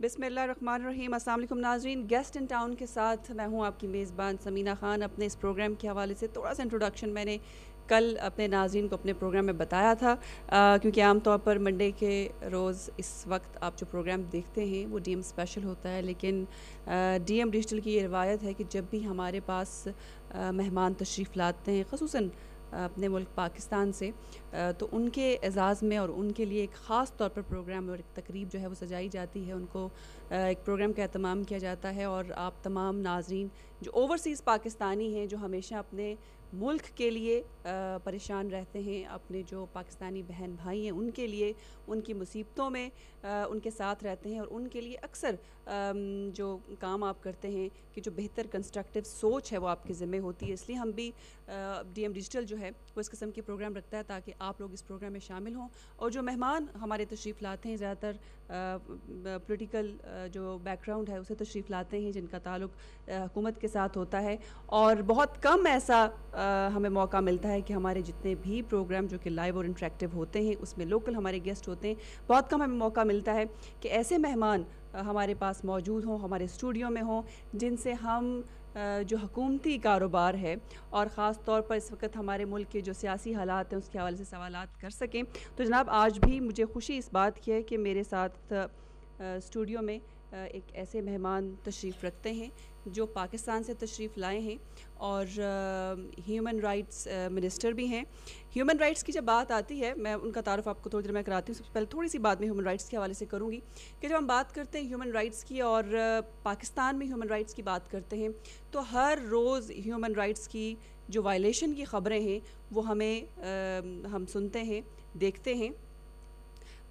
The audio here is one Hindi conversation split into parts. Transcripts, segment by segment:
बिस्मिल्लाहिर्रहमानिर्रहीम। अस्सलाम वालेकुम नाज़रीन, गेस्ट इन टाउन के साथ मैं हूँ आपकी मेज़बान समीना ख़ान। अपने इस प्रोग्राम के हवाले से थोड़ा सा इंट्रोडक्शन मैंने कल अपने नाज़रीन को अपने प्रोग्राम में बताया था, क्योंकि आम तौर पर मंडे के रोज़ इस वक्त आप जो प्रोग्राम देखते हैं वो डीएम स्पेशल होता है, लेकिन डीएम डिजिटल की ये रिवायत है कि जब भी हमारे पास मेहमान तशरीफ़ लाते हैं, ख़ुसूसन अपने मुल्क पाकिस्तान से, तो उनके एज़ाज़ में और उनके लिए एक ख़ास तौर पर प्रोग्राम और एक तकरीब जो है वो सजाई जाती है। उनको एक प्रोग्राम का एहतमाम किया जाता है और आप तमाम नाज़रीन जो ओवरसीज़ पाकिस्तानी हैं, जो हमेशा अपने मुल्क के लिए परेशान रहते हैं, अपने जो पाकिस्तानी बहन भाई हैं उनके लिए, उनकी मुसीबतों में उनके साथ रहते हैं और उनके लिए अक्सर जो काम आप करते हैं कि जो बेहतर कंस्ट्रक्टिव सोच है वो आपके ज़िम्मे होती है। इसलिए हम भी डीएम डिजिटल जो है वो इस किस्म के प्रोग्राम रखता है ताकि आप लोग इस प्रोग्राम में शामिल हों। और जो मेहमान हमारे तशरीफ़ लाते हैं, ज़्यादातर पॉलिटिकल जो बैकग्राउंड है उसे तशरीफ़ लाते हैं, जिनका ताल्लुक़ हुकूमत के साथ होता है। और बहुत कम ऐसा हमें मौका मिलता है कि हमारे जितने भी प्रोग्राम जो कि लाइव और इंटरेक्टिव होते हैं उसमें लोकल हमारे गेस्ट होते हैं, बहुत कम हमें मौका मिलता है कि ऐसे मेहमान हमारे पास मौजूद हों, हमारे स्टूडियो में हों, जिनसे हम जो हुकूमती कारोबार है और ख़ास तौर पर इस वक्त हमारे मुल्क के जो सियासी हालात हैं उसके हवाले से सवालात कर सकें। तो जनाब, आज भी मुझे खुशी इस बात की है कि मेरे साथ स्टूडियो में एक ऐसे मेहमान तशरीफ़ रखते हैं जो पाकिस्तान से तशरीफ़ लाए हैं और ह्यूमन राइट्स मिनिस्टर भी हैं। ह्यूमन राइट्स की जब बात आती है, मैं उनका तारुफ़ आपको थोड़ी देर में कराती हूँ। सबसे पहले थोड़ी सी बात मैं ह्यूमन राइट्स के हवाले से करूँगी कि जब हम बात करते हैं ह्यूमन राइट्स की और पाकिस्तान में ह्यूमन राइट्स की बात करते हैं, तो हर रोज़ ह्यूमन राइट्स की जो वायलेशन की ख़बरें हैं वो हम सुनते हैं, देखते हैं।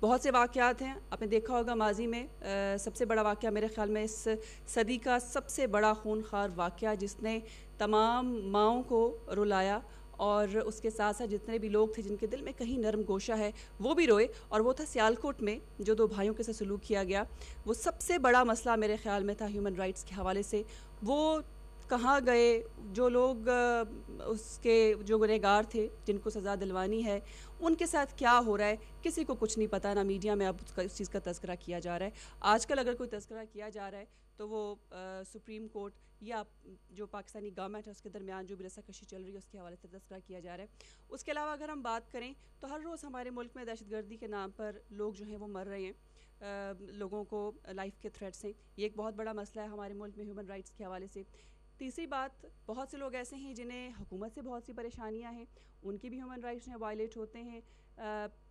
बहुत से वाक़यात हैं, आपने देखा होगा माजी में सबसे बड़ा वाक़या मेरे ख़्याल में इस सदी का सबसे बड़ा खूनखार वाक़या जिसने तमाम माँओं को रुलाया और उसके साथ साथ जितने भी लोग थे जिनके दिल में कहीं नरम गोशा है वो भी रोए, और वो था सियालकोट में जो दो भाइयों के साथ सलूक किया गया। वो सबसे बड़ा मसला मेरे ख़्याल में था ह्यूमन राइट्स के हवाले से। वो कहाँ गए, जो लोग उसके जो गुनहगार थे जिनको सज़ा दिलवानी है, उनके साथ क्या हो रहा है, किसी को कुछ नहीं पता। ना मीडिया में अब उस चीज़ का तज़किरा किया जा रहा है। आजकल अगर कोई तज़किरा किया जा रहा है तो वो सुप्रीम कोर्ट या जो पाकिस्तानी गवर्नमेंट है उसके दरमियान जो भी रस्साकशी चल रही है उसके हवाले से तज़किरा किया जा रहा है। उसके अलावा अगर हम बात करें तो हर रोज़ हमारे मुल्क में दहशतगर्दी के नाम पर लोग जो हैं वो मर रहे हैं, लोगों को लाइफ के थ्रेट्स हैं। ये एक बहुत बड़ा मसला है हमारे मुल्क में ह्यूमन राइट्स के हवाले से। तीसरी बात, बहुत से लोग ऐसे हैं जिन्हें हुकूमत से बहुत सी परेशानियां हैं, उनकी भी ह्यूमन राइट्स हैं वायलेट होते हैं।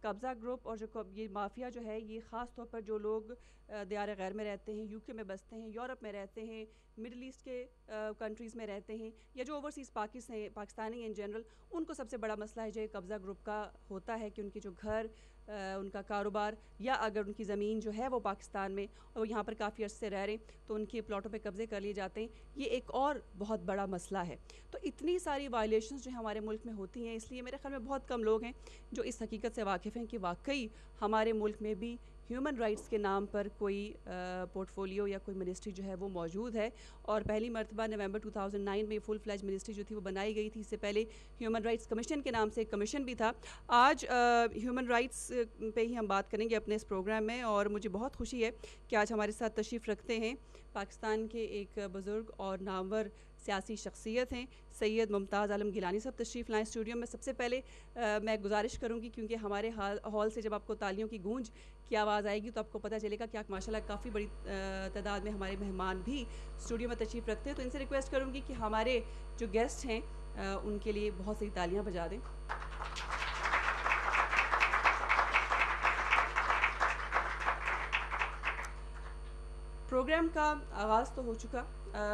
कब्ज़ा ग्रुप और जो ये माफिया जो है, ये ख़ास तौर पर जो लोग दियार गैर में रहते हैं, यूके में बसते हैं, यूरोप में रहते हैं, मिडल ईस्ट के कंट्रीज़ में रहते हैं, या जो ओवरसीज़ पाकिस्तानी इन जनरल, उनको सबसे बड़ा मसला है जो कब्ज़ा ग्रुप का होता है कि उनके जो घर, उनका कारोबार, या अगर उनकी ज़मीन जो है वो पाकिस्तान में और वो यहाँ पर काफ़ी अर्से रह रहे हैं तो उनके प्लॉटों पे कब्ज़े कर लिए जाते हैं। ये एक और बहुत बड़ा मसला है। तो इतनी सारी वायलेशंस जो हमारे मुल्क में होती हैं, इसलिए मेरे ख्याल में बहुत कम लोग हैं जो इस हकीकत से वाकिफ़ हैं कि वाकई हमारे मुल्क में भी ह्यूमन राइट्स के नाम पर कोई पोर्टफोलियो या कोई मिनिस्ट्री जो है वो मौजूद है। और पहली मरतबा नवंबर 2009 में फुल फ्लैज मिनिस्ट्री जो थी वो बनाई गई थी। इससे पहले ह्यूमन राइट्स कमीशन के नाम से एक कमीशन भी था। आज ह्यूमन राइट्स पे ही हम बात करेंगे अपने इस प्रोग्राम में, और मुझे बहुत खुशी है कि आज हमारे साथ तशरीफ़ रखते हैं पाकिस्तान के एक बुज़ुर्ग और नामवर सियासी शख्सियत हैं, सैयद मुमताज़ आलम गिलानी साहब तशरीफ़ लाएँ स्टूडियो में। सबसे पहले मैं गुजारिश करूँगी, क्योंकि हमारे हॉल से जब आपको तालियों की गूंज की आवाज़ आएगी तो आपको पता चलेगा कि माशाल्लाह काफ़ी बड़ी तादाद में हमारे मेहमान भी स्टूडियो में तशरीफ़ रखते हैं। तो इनसे रिक्वेस्ट करूँगी कि हमारे जो गेस्ट हैं उनके लिए बहुत सारी तालियाँ बजा दें। प्रोग्राम का आगाज़ तो हो चुका।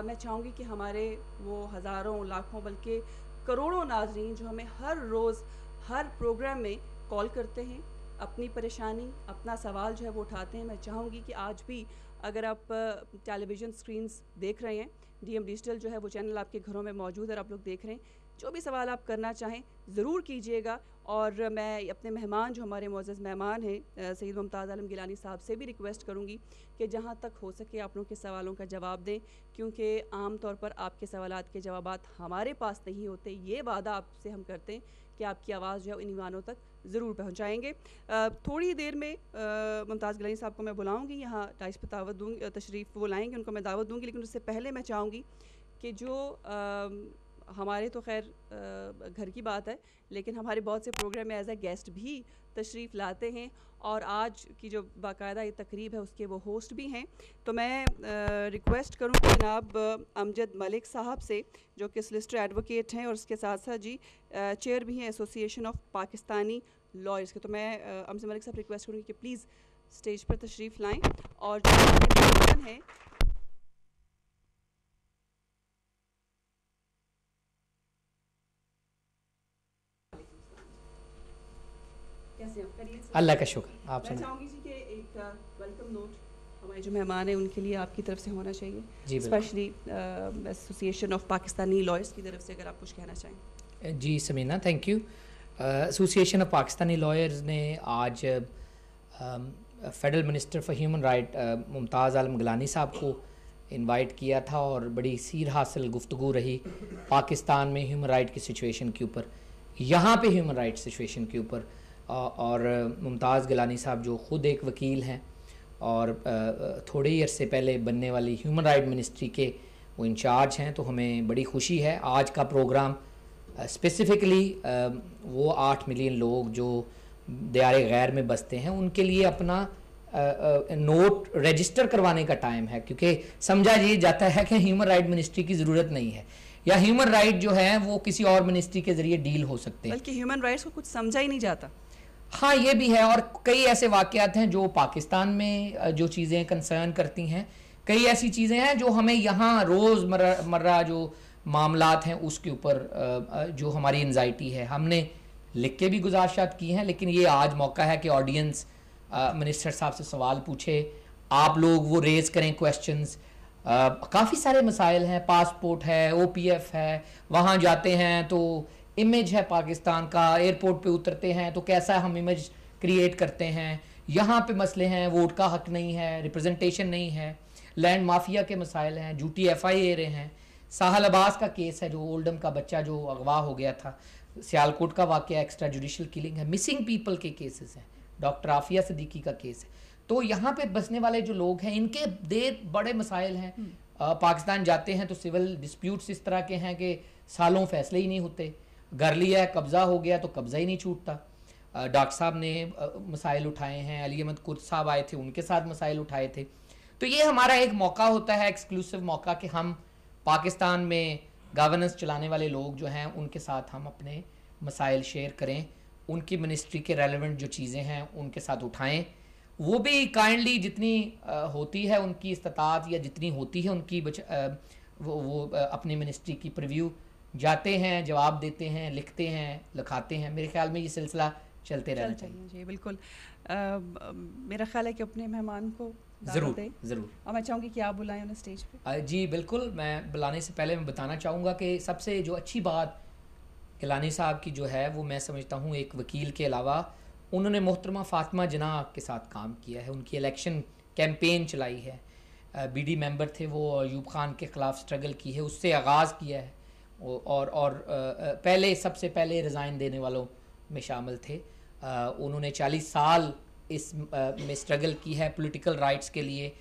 मैं चाहूँगी कि हमारे वो हज़ारों, लाखों, बल्कि करोड़ों नाज़रीन जो हमें हर रोज़ हर प्रोग्राम में कॉल करते हैं, अपनी परेशानी, अपना सवाल जो है वो उठाते हैं, मैं चाहूँगी कि आज भी अगर आप टेलीविज़न स्क्रीन्स देख रहे हैं, डीएम डिजिटल जो है वो चैनल आपके घरों में मौजूद है और आप लोग देख रहे हैं, जो भी सवाल आप करना चाहें ज़रूर कीजिएगा। और मैं अपने मेहमान जो हमारे मुअज़्ज़ज़ मेहमान हैं सैयद मुमताज़ आलम गिलानी साहब से भी रिक्वेस्ट करूँगी कि जहाँ तक हो सके आप लोगों के सवालों का जवाब दें, क्योंकि आम तौर पर आपके सवालात के जवाबात हमारे पास नहीं होते। ये वादा आपसे हम करते हैं कि आपकी आवाज़ जो है इन ईवानों तक ज़रूर पहुँचाएँगे। थोड़ी देर में मुमताज़ गिलानी साहब को मैं बुलाऊँगी, यहाँ डाइस पर दावत दूँगी, तशरीफ़ वो लाएँगे, उनको मैं दावत दूँगी। लेकिन उससे पहले मैं चाहूँगी कि जो हमारे तो खैर घर की बात है, लेकिन हमारे बहुत से प्रोग्राम में एज ए गेस्ट भी तशरीफ़ लाते हैं और आज की जो बाकायदा ये तकरीब है उसके वो होस्ट भी हैं। तो मैं रिक्वेस्ट करूँ कि जनाब अमजद मलिक साहब से, जो कि सोलिसिटर एडवोकेट हैं और उसके साथ साथ जी चेयर भी हैं एसोसिएशन ऑफ पाकिस्तानी लॉयर्स के, तो मैं अमजद मलिक साहब रिक्वेस्ट करूँगी कि प्लीज़ स्टेज पर तशरीफ़ लाएँ। और जो मेहमान हैं अल्लाह का शुक्र। आप मैं चाहूँगी जी कि एक वेलकम नोट हमारे जो मेहमान हैं उनके लिए आपकी तरफ से होना चाहिए, specially association of Pakistani lawyers की तरफ से, अगर आप कुछ कहना चाहें। जी Samina, thank you. Association of Pakistani lawyers ने आज federal minister for human right Mumtaz Alam Gilani Sahab को इनवाइट किया था और बड़ी सीर हासिल गुफ्तगू रही पाकिस्तान में ह्यूमन राइट की सिचुएशन के ऊपर, यहाँ पे ह्यूमन राइट सिचुएशन के ऊपर। और मुमताज़ गिलानी साहब जो ख़ुद एक वकील हैं और थोड़े ही अरसे पहले बनने वाली ह्यूमन राइट मिनिस्ट्री के वो इंचार्ज हैं, तो हमें बड़ी खुशी है। आज का प्रोग्राम स्पेसिफ़िकली वो 8 मिलियन लोग जो दयारे गैर में बसते हैं उनके लिए अपना नोट रजिस्टर करवाने का टाइम है, क्योंकि समझा ये जाता है कि ह्यूमन राइट मिनिस्ट्री की ज़रूरत नहीं है या ह्यूमन राइट जो है वो किसी और मिनिस्ट्री के ज़रिए डील हो सकते हैं, बल्कि ह्यूमन राइट्स को कुछ समझा ही नहीं जाता। हाँ, ये भी है। और कई ऐसे वाक़यात हैं जो पाकिस्तान में जो चीज़ें कंसर्न करती हैं, कई ऐसी चीज़ें हैं जो हमें यहाँ रोज़मर्रा जो मामलात हैं उसके ऊपर जो हमारी एंजाइटी है, हमने लिख के भी गुजारिशात की हैं। लेकिन ये आज मौका है कि ऑडियंस मिनिस्टर साहब से सवाल पूछे, आप लोग वो रेज़ करें क्वेश्चंस। काफ़ी सारे मसाइल हैं, पासपोर्ट है, OPF है, वहाँ जाते हैं तो इमेज है पाकिस्तान का, एयरपोर्ट पे उतरते हैं तो कैसा हम इमेज क्रिएट करते हैं, यहाँ पे मसले हैं, वोट का हक नहीं है, रिप्रेजेंटेशन नहीं है, लैंड माफिया के मसाइल हैं, झूठी FIA हैं, साहल अब्बास का केस है जो ओल्डम का बच्चा जो अगवा हो गया था, सियालकोट का वाक़या एक्स्ट्रा जुडिशल किलिंग है, मिसिंग पीपल के केसेस हैं, डॉक्टर आफिया सिद्दीकी का केस है। तो यहाँ पे बसने वाले जो लोग हैं इनके बड़े मसाइल हैं। पाकिस्तान जाते हैं तो सिविल डिस्प्यूट्स इस तरह के हैं कि सालों फैसले ही नहीं होते, घर लिया है, कब्ज़ा हो गया तो कब्ज़ा ही नहीं छूटता। डॉक्टर साहब ने मसाइल उठाए हैं, अली अहमद कुर्द साहब आए थे, उनके साथ मसाइल उठाए थे। तो ये हमारा एक मौका होता है, एक्सक्लूसिव मौका, कि हम पाकिस्तान में गवर्नेंस चलाने वाले लोग जो हैं उनके साथ हम अपने मसाइल शेयर करें, उनकी मिनिस्ट्री के रेलेवेंट जो चीज़ें हैं उनके साथ उठाएं। वो भी काइंडली जितनी होती है उनकी इस्तात या जितनी होती है उनकी वो अपनी मिनिस्ट्री की प्रीव्यू जाते हैं, जवाब देते हैं, लिखते हैं, लिखाते हैं। मेरे ख्याल में ये सिलसिला चलते रहना चाहिए। जी बिल्कुल। मेरा ख्याल है कि अपने मेहमान को ज़रूर और मैं चाहूँगी कि आप बुलाएं उन्हें स्टेज पे। जी बिल्कुल। मैं बुलाने से पहले मैं बताना चाहूँगा कि सबसे जो अच्छी बात गिलानी साहब की जो है वो मैं समझता हूँ, एक वकील के अलावा उन्होंने मोहतरमा फातिमा जिन्ना के साथ काम किया है, उनकी इलेक्शन कैंपेन चलाई है, BD मेंबर थे वो, अयूब खान के ख़िलाफ़ स्ट्रगल की है, उससे आगाज़ किया है और पहले सबसे पहले रिज़ाइन देने वालों में शामिल थे। उन्होंने 40 साल इस में स्ट्रगल की है पॉलिटिकल राइट्स के लिए,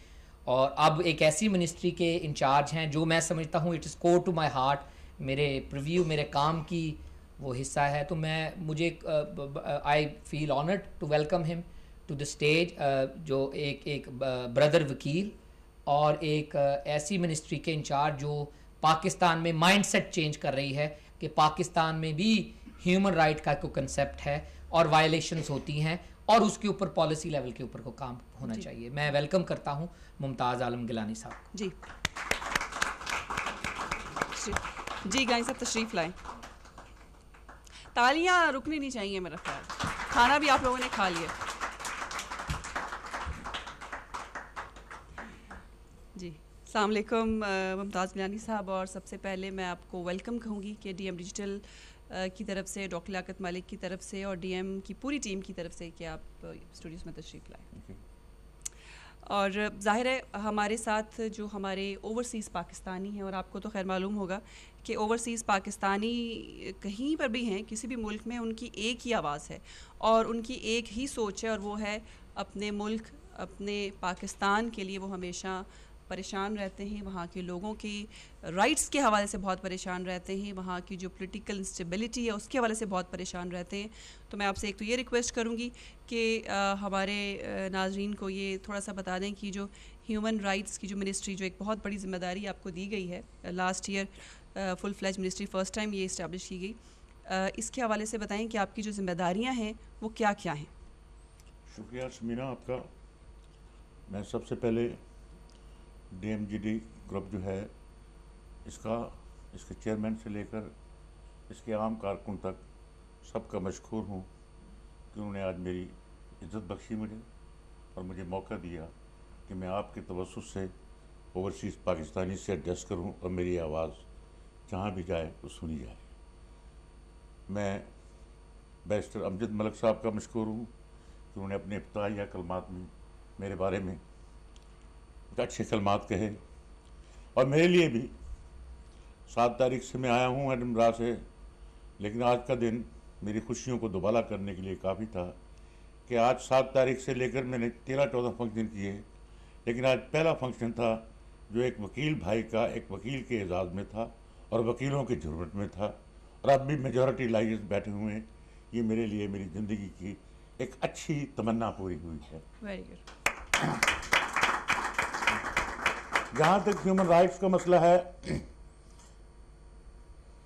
और अब एक ऐसी मिनिस्ट्री के इंचार्ज हैं जो मैं समझता हूँ it is core to my heart, मेरे प्रीव्यू, मेरे काम की वो हिस्सा है। तो मुझे I feel honoured to welcome him to the stage, जो एक ब्रदर वकील और एक ऐसी मिनिस्ट्री के इंचार्ज जो पाकिस्तान में माइंडसेट चेंज कर रही है कि पाकिस्तान में भी ह्यूमन राइट का कोई कंसेप्ट है और वायलेशंस होती हैं और उसके ऊपर पॉलिसी लेवल के ऊपर को काम होना चाहिए। मैं वेलकम करता हूं मुमताज़ आलम गिलानी साहब को। जी गाय साहब तशरीफ़ लाएं। तालियां रुकनी नहीं चाहिए, मेरा ख्याल खाना भी आप लोगों ने खा लिया। जी अस्सलाम वालेकुम मुमताज़ गिलानी साहब, और सबसे पहले मैं आपको वेलकम कहूँगी कि DM डिजिटल की तरफ से, डॉक्टर लियाकत मलिक की तरफ से और DM की पूरी टीम की तरफ से कि आप स्टूडियोज़ में तशरीफ़ लाएँ। और ज़ाहिर है हमारे साथ जो हमारे ओवरसीज़ पाकिस्तानी हैं, और आपको तो खैर मालूम होगा कि ओवरसीज़ पाकिस्तानी कहीं पर भी हैं, किसी भी मुल्क में, उनकी एक ही आवाज़ है और उनकी एक ही सोच है, और वो है अपने मुल्क, अपने पाकिस्तान के लिए वो हमेशा परेशान रहते हैं। वहाँ के लोगों की राइट्स के हवाले से बहुत परेशान रहते हैं, वहाँ की जो पॉलिटिकल इंस्टेबिलिटी है उसके हवाले से बहुत परेशान रहते हैं। तो मैं आपसे एक तो ये रिक्वेस्ट करूँगी कि हमारे नाजरीन को ये थोड़ा सा बता दें कि जो ह्यूमन राइट्स की जो मिनिस्ट्री, जो एक बहुत बड़ी ज़िम्मेदारी आपको दी गई है, last year full fledge ministry first time ये इस्टेब्लिश की गई, इसके हवाले से बताएं कि आपकी जो ज़िम्मेदारियाँ हैं वो क्या क्या हैं। शुक्रिया शमीना आपका। मैं सबसे पहले DMGD ग्रुप जो है इसके चेयरमैन से लेकर इसके आम कारकुन तक सबका मशकूर हूँ कि उन्होंने आज मेरी इज़्ज़त बख्शी मुझे और मुझे मौका दिया कि मैं आपके तवज्जुह से ओवरसीज़ पाकिस्तानी से एडजस्ट करूँ और मेरी आवाज़ जहाँ भी जाए वो सुनी जाए। मैं बैरिस्टर अमजद मलिक साहब का मशकूर हूँ कि उन्होंने अपने इब्तिदाइया कलमात में मेरे बारे में अच्छे कलमात कहे, और मेरे लिए भी 7 तारीख से मैं आया हूँ एडनबरा से, लेकिन आज का दिन मेरी खुशियों को दोबारा करने के लिए काफ़ी था कि आज 7 तारीख से लेकर मैंने 13-14 फंक्शन किए, लेकिन आज पहला फंक्शन था जो एक वकील भाई का एक वकील के एजाज़ में था और वकीलों के जुर्मत में था, और अब भी मेजॉरिटी लाइज बैठे हुए हैं। ये मेरे लिए मेरी ज़िंदगी की एक अच्छी तमन्ना पूरी हुई है। Very good. जहाँ तक ह्यूमन राइट्स का मसला है,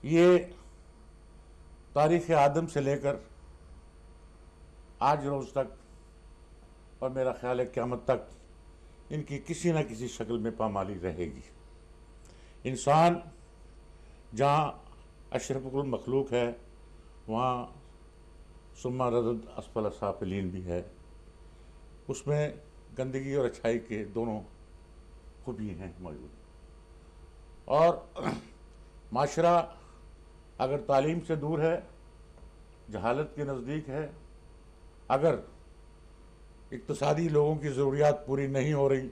ये तारीख़ आदम से लेकर आज रोज़ तक, और मेरा ख्याल है क़यामत तक, इनकी किसी न किसी शक्ल में पामाली रहेगी। इंसान जहाँ अशरफुल मखलूक है, वहाँ सुम्मा रदद असफल साफिलीन भी है। उसमें गंदगी और अच्छाई के दोनों खूबी हैं मौजूद। और माशरा अगर तालीम से दूर है, जहालत के नज़दीक है, अगर इक्तसादी लोगों की ज़रूरियात पूरी नहीं हो रही,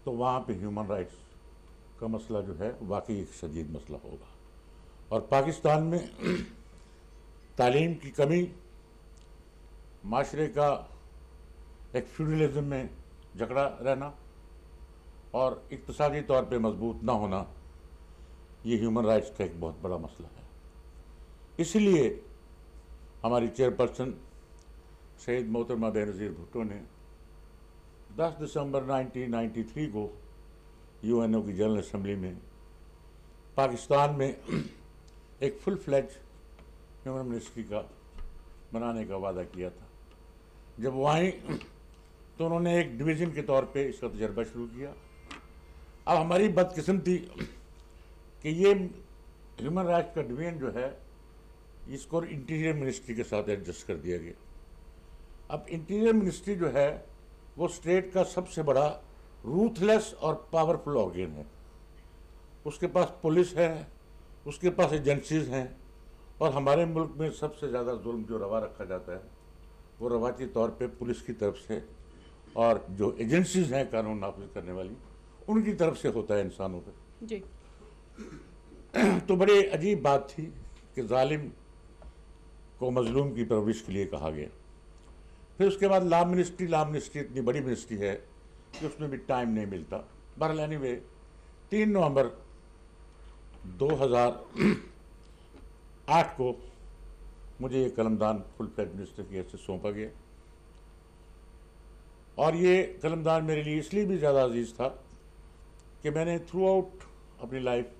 तो वहाँ पे ह्यूमन राइट्स का मसला जो है वाकई एक शदीद मसला होगा। और पाकिस्तान में तालीम की कमी, माशरे का एक फ्यूडलिज्म में जकड़ा रहना और इक्तसादी तौर पे मजबूत ना होना, ये ह्यूमन राइट्स का एक बहुत बड़ा मसला है। इसलिए हमारी चेयरपर्सन सैयद मोहतरमा बेनज़ीर भुट्टो ने 10 दिसंबर 1993 को UNO की जनरल असम्बली में पाकिस्तान में एक फुल फ्लैज ह्यूमन मिनिस्ट्री का बनाने का वादा किया था। जब वो आई तो उन्होंने एक डिवीज़न के तौर पे इसका तजर्बा शुरू किया। अब हमारी बदकिस्मती कि ये ह्यूमन राइट्स का डिवीज़न जो है, इसको इंटीरियर मिनिस्ट्री के साथ एडजस्ट कर दिया गया। अब इंटीरियर मिनिस्ट्री जो है वो स्टेट का सबसे बड़ा रूथलेस और पावरफुल ऑर्गन है। उसके पास पुलिस है, उसके पास एजेंसीज हैं, और हमारे मुल्क में सबसे ज़्यादा जुल्म जो रवा रखा जाता है वो रवायती तौर पे पुलिस की तरफ से, और जो एजेंसीज हैं कानून नाफिज करने वाली, उनकी तरफ से होता है इंसानों पर जी। तो बड़ी अजीब बात थी कि जालिम को मजलूम की परवरिश के लिए कहा गया। फिर उसके बाद लॉ मिनिस्ट्री इतनी बड़ी मिनिस्ट्री है कि उसमें भी टाइम नहीं मिलता। बहरहाल एनीवे 3 नवंबर 2008 को मुझे ये कलमदान फुल फ्लैज मिनिस्टर की हैसियत सौंपा गया, और ये कलमदान मेरे लिए इसलिए भी ज़्यादा अजीज़ था कि मैंने थ्रू आउट अपनी लाइफ,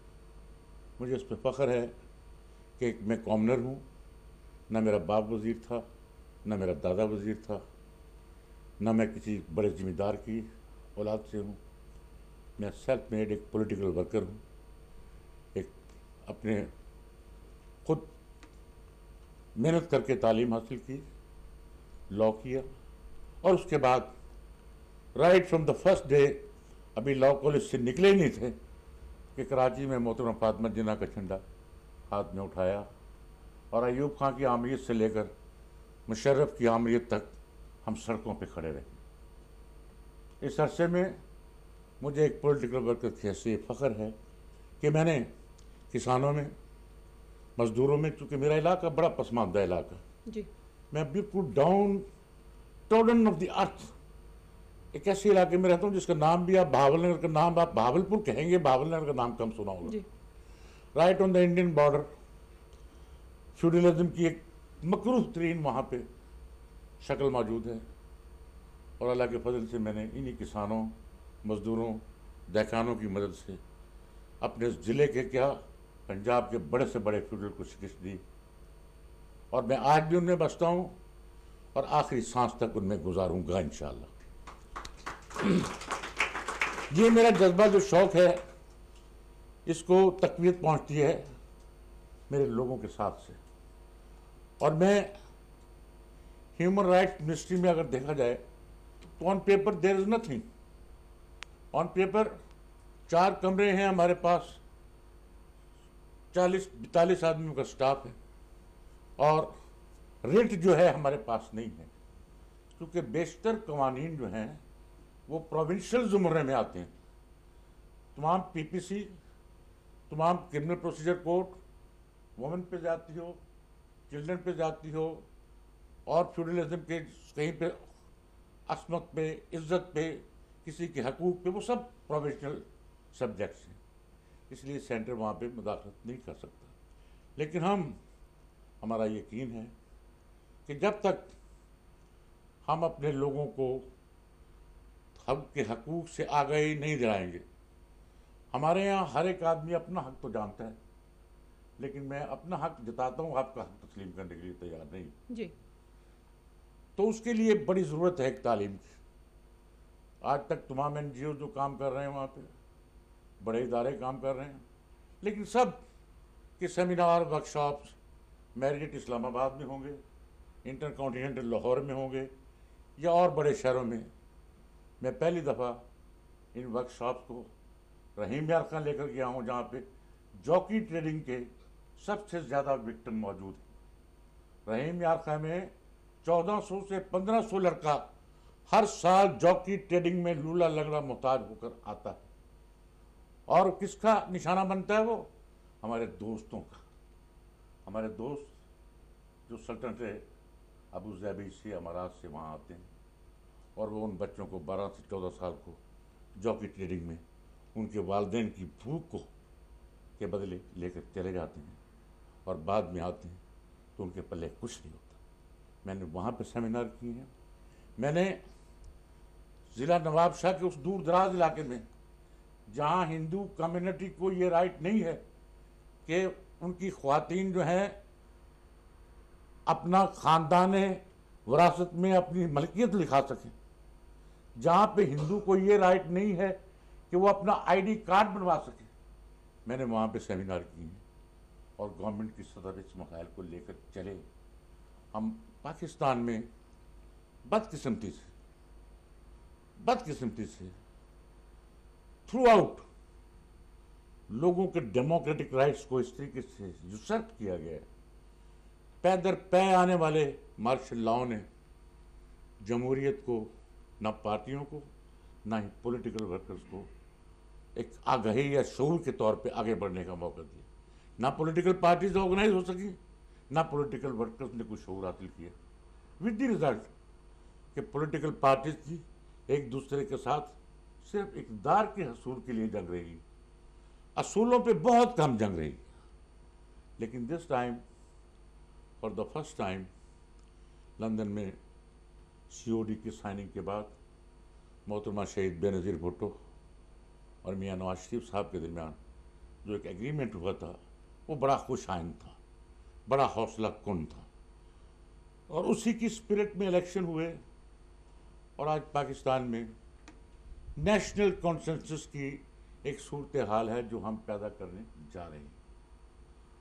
मुझे इस पर फ़ख्र है कि मैं कॉमनर हूँ। ना मेरा बाप वज़ीर था, ना मेरा दादा वज़ीर था, ना मैं किसी बड़े ज़मींदार की औलाद से हूँ। मैं सेल्फ मेड एक पॉलिटिकल वर्कर हूँ। एक अपने खुद मेहनत करके तालीम हासिल की, लॉ किया, और उसके बाद right from the first day, अभी लॉ कॉलेज से निकले ही नहीं थे कि कराची में मोहतरमा फातिमा जिन्ना का झंडा हाथ में उठाया, और अयूब खां की आमरीत से लेकर मुशर्रफ की आमरीत तक हम सड़कों पे खड़े रहे। इस अरसे में मुझे एक पॉलिटिकल वर्कर की हैसियत फ़ख्र है कि मैंने किसानों में, मज़दूरों में, चूँकि मेरा इलाका बड़ा पसमानदा इलाका, जी मैं बिल्कुल डाउन टोडन ऑफ द अर्थ एक ऐसे इलाके में रहता हूँ जिसका नाम भी, आप भावलनगर का नाम आप भावलपुर कहेंगे, भावलनगर का नाम कम सुना होगा। जी right on the Indian border, feudalism की एक मकरूह तरीन वहाँ पे शक्ल मौजूद है। और अल्लाह के फजल से मैंने इन्हीं किसानों, मज़दूरों, दहकानों की मदद से अपने ज़िले के क्या, पंजाब के बड़े से बड़े फ्यूडल को शिकस्त दी, और मैं आज भी उनमें बसता हूँ और आखिरी सांस तक उनमें गुजारूंगा इंशाअल्लाह। ये मेरा जज्बा, जो शौक़ है, इसको तक़वियत पहुँचती है मेरे लोगों के साथ से। और मैं ह्यूमन राइट्स मिनिस्ट्री में अगर देखा जाए तो on paper there is nothing. On paper 4 कमरे हैं हमारे पास, 40-42 आदमियों का स्टाफ है, और रेट जो है हमारे पास नहीं है, क्योंकि बेशतर कवानीन जो हैं वो प्रोविंशियल ज़ुमरे में आते हैं। तमाम पीपीसी, तमाम क्रिमिनल प्रोसीजर कोड, वुमेन पे जाती हो, चिल्ड्रन पे जाती हो, और फ्यूडलिज्म के कहीं पे असमत पे, इज्जत पे, किसी के हकूक़ पे, वो सब प्रोविंशियल सब्जेक्ट्स हैं। इसलिए सेंटर वहाँ पे मुदाखलत नहीं कर सकता। लेकिन हमारा यकीन है कि जब तक हम अपने लोगों को हक के हकूक़ से आगाही नहीं दिलाएंगे, हमारे यहाँ हर एक आदमी अपना हक तो जानता है, लेकिन मैं अपना हक जताता हूँ, आपका हक तस्लीम करने के लिए तैयार नहीं जी। तो उसके लिए बड़ी ज़रूरत है एक तालीम की। आज तक तमाम NGO जो काम कर रहे हैं वहाँ पे, बड़े इदारे काम कर रहे हैं, लेकिन सब के सेमिनार, वर्कशॉप्स मैरिट इस्लामाबाद में होंगे, इंटर कॉन्टिनेंटल लाहौर में होंगे, या और बड़े शहरों में। मैं पहली दफ़ा इन वर्कशॉप्स को रहीम यार खां लेकर गया हूँ, जहाँ पे जॉकी ट्रेडिंग के सबसे ज़्यादा विक्टिम मौजूद हैं। रहीम यार खां में 1400 से 1500 लड़का हर साल जॉकी ट्रेडिंग में लूला लगड़ा मोहताज होकर आता है, और किसका निशाना बनता है वो? हमारे दोस्तों का। हमारे दोस्त जो सल्तनत अबू ज़ैबी से, अमारात से वहाँ आते हैं, और वो उन बच्चों को 12 से 14 साल को जॉकी ट्रेडिंग में उनके वालिदैन की भूख को के बदले लेकर चले जाते हैं, और बाद में आते हैं तो उनके पल्ले कुछ नहीं होता। मैंने वहाँ पे सेमिनार किए हैं। मैंने ज़िला नवाबशाह के उस दूर दराज इलाके में, जहाँ हिंदू कम्युनिटी को ये राइट नहीं है कि उनकी ख्वातीन जो हैं अपना ख़ानदान विरासत में अपनी मलकियत लिखा सकें, जहाँ पे हिंदू को ये राइट नहीं है कि वो अपना ID कार्ड बनवा सके, मैंने वहाँ पे सेमिनार किए हैं, और गवर्नमेंट की सतह पर इस मसाइल को लेकर चले। हम पाकिस्तान में बदकिस्मती से थ्रू आउट लोगों के डेमोक्रेटिक राइट्स को इस तरीके से यूसर्प किया गया है। पै दर पै आने वाले मार्शल लॉ ने जमहूरियत को, ना पार्टियों को, ना ही पॉलिटिकल वर्कर्स को एक आगाही या शऊर के तौर पे आगे बढ़ने का मौका दिया। ना पॉलिटिकल पार्टीज ऑर्गेनाइज हो सकी, ना पॉलिटिकल वर्कर्स ने कुछ शऊर हासिल किया, विद द रिजल्ट कि पॉलिटिकल पार्टीज की एक दूसरे के साथ सिर्फ इक़्तिदार के हसूल के लिए जंग रही, असूलों पे बहुत कम जंग रही। लेकिन this time, for the first time, London में COD की साइनिंग के बाद मोहतरमा शहीद बेनज़ीर भुट्टो और मियाँ नवाज शरीफ साहब के दरमियान जो एक एग्रीमेंट हुआ था, वो बड़ा खुशाइन था, बड़ा हौसला कुन था, और उसी की स्पिरिट में इलेक्शन हुए, और आज पाकिस्तान में नेशनल कॉन्सेंसस की एक सूरत हाल है जो हम पैदा करने जा रहे हैं।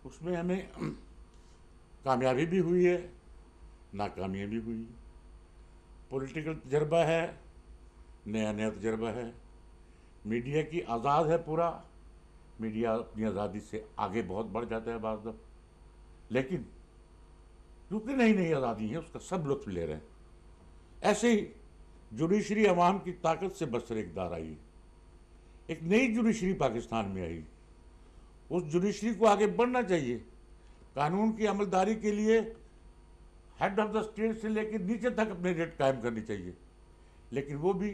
उसमें हमें कामयाबी भी हुई है, नाकामियाँ भी हुई है। पॉलिटिकल तजर्बा है, नया तजर्बा है। मीडिया की आज़ाद है पूरा, मीडिया अपनी आज़ादी से आगे बहुत बढ़ जाता है बाज़ दफ़ा, लेकिन क्योंकि नई आज़ादी है उसका सब लुत्फ़ ले रहे हैं। ऐसे ही जुडिशरी अवाम की ताकत से बरसरेकदार आई है। एक नई जुडिशरी पाकिस्तान में आई। उस जुडिशरी को आगे बढ़ना चाहिए। कानून की अमलदारी के लिए हेड ऑफ द स्टेट से लेकर नीचे तक अपने रेट कायम करनी चाहिए, लेकिन वो भी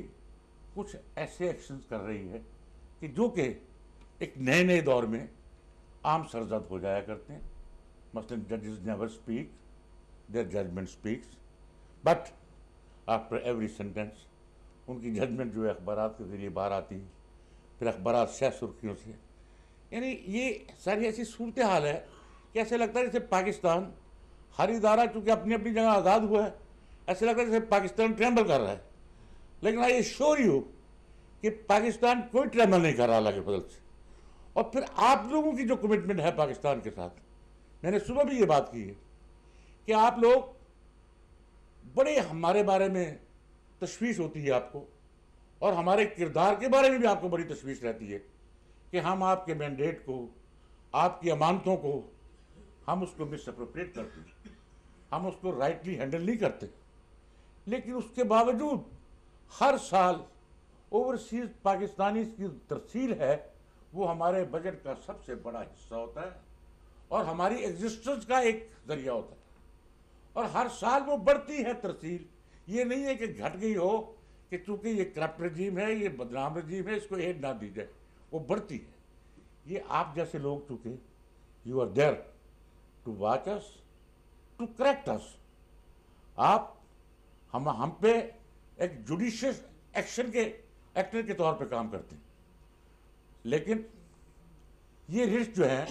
कुछ ऐसे एक्शंस कर रही है कि जो कि एक नए नए दौर में आम सरजद हो जाया करते हैं। मसलन जजेस never speak, their judgement speaks, but after every sentence उनकी जजमेंट जो है अखबारात के जरिए बाहर आती है, फिर अखबारात शह सुर्खियों से। यानी ये सारी ऐसी सूरत हाल है कि ऐसे लगता है जैसे पाकिस्तान, हर इदारा चूँकि अपनी अपनी जगह आज़ाद हुआ है, ऐसे लगता है जैसे पाकिस्तान ट्रैम्बल कर रहा है। लेकिन आई एश्योर यू कि पाकिस्तान कोई ट्रैम्बल नहीं कर रहा अल्लाह के फजल से। और फिर आप लोगों की जो कमिटमेंट है पाकिस्तान के साथ, मैंने सुबह भी ये बात की है कि आप लोग बड़े हमारे बारे में तशवीश होती है आपको, और हमारे किरदार के बारे में भी आपको बड़ी तशवीश रहती है कि हम आपके मैंडेट को, आपकी अमानतों को, हम उसको मिसअप्रोप्रिएट करते हैं, हम उसको राइटली हैंडल नहीं करते। लेकिन उसके बावजूद हर साल ओवरसीज पाकिस्तानी की तरसील है वो हमारे बजट का सबसे बड़ा हिस्सा होता है और हमारी एग्जिस्टेंस का एक जरिया होता है, और हर साल वो बढ़ती है तरसील। ये नहीं है कि घट गई हो कि चूंकि ये करप्ट रजीम है, ये बदनाम रजीम है, इसको एड ना दी जाए, वो बढ़ती है। ये आप जैसे लोग चूंकि you are there to watch us, to correct us. आप हम पे एक जुडिशियस एक्शन के एक्टर के तौर पे काम करते हैं। लेकिन ये रिस्क जो है,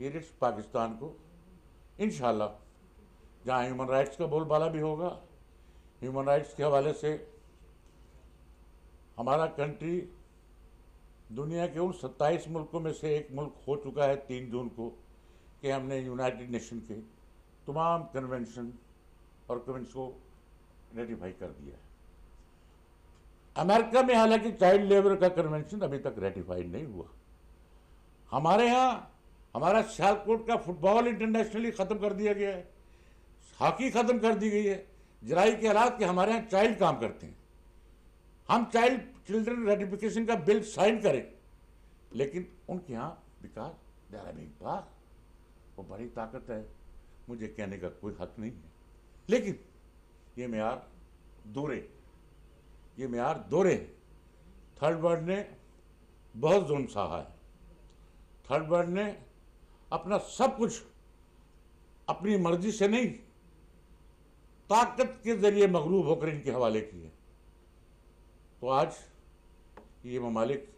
ये रिस्क पाकिस्तान को इंशाल्लाह, जहाँ ह्यूमन राइट्स का बोलबाला भी होगा, ह्यूमन राइट्स के हवाले से हमारा कंट्री दुनिया के उन 27 मुल्कों में से एक मुल्क हो चुका है 3 जून को कि हमने यूनाइटेड नेशन के तमाम कन्वेंशन और कन्वेंशन को रेटिफाई कर दिया है। अमेरिका में हालांकि चाइल्ड लेबर का कन्वेंशन अभी तक रेटिफाइड नहीं हुआ। हमारे यहाँ हमारा सियालकोट का फुटबॉल इंटरनेशनली ख़त्म कर दिया गया है, हॉकी ख़त्म कर दी गई है, जराई के हालात के हमारे यहाँ चाइल्ड काम करते हैं। हम चिल्ड्रन रेटिफिकेशन का बिल साइन करें, लेकिन उनके यहाँ because they are big power, वो बड़ी ताकत है, मुझे कहने का कोई हक नहीं है। लेकिन ये मेयार दोहरे हैं। थर्ड वर्ल्ड ने बहुत जुल्म सहा है। थर्ड वर्ल्ड ने अपना सब कुछ अपनी मर्जी से नहीं, ताकत के जरिए मगलूब होकर इनके हवाले किए। तो आज ये ममालिक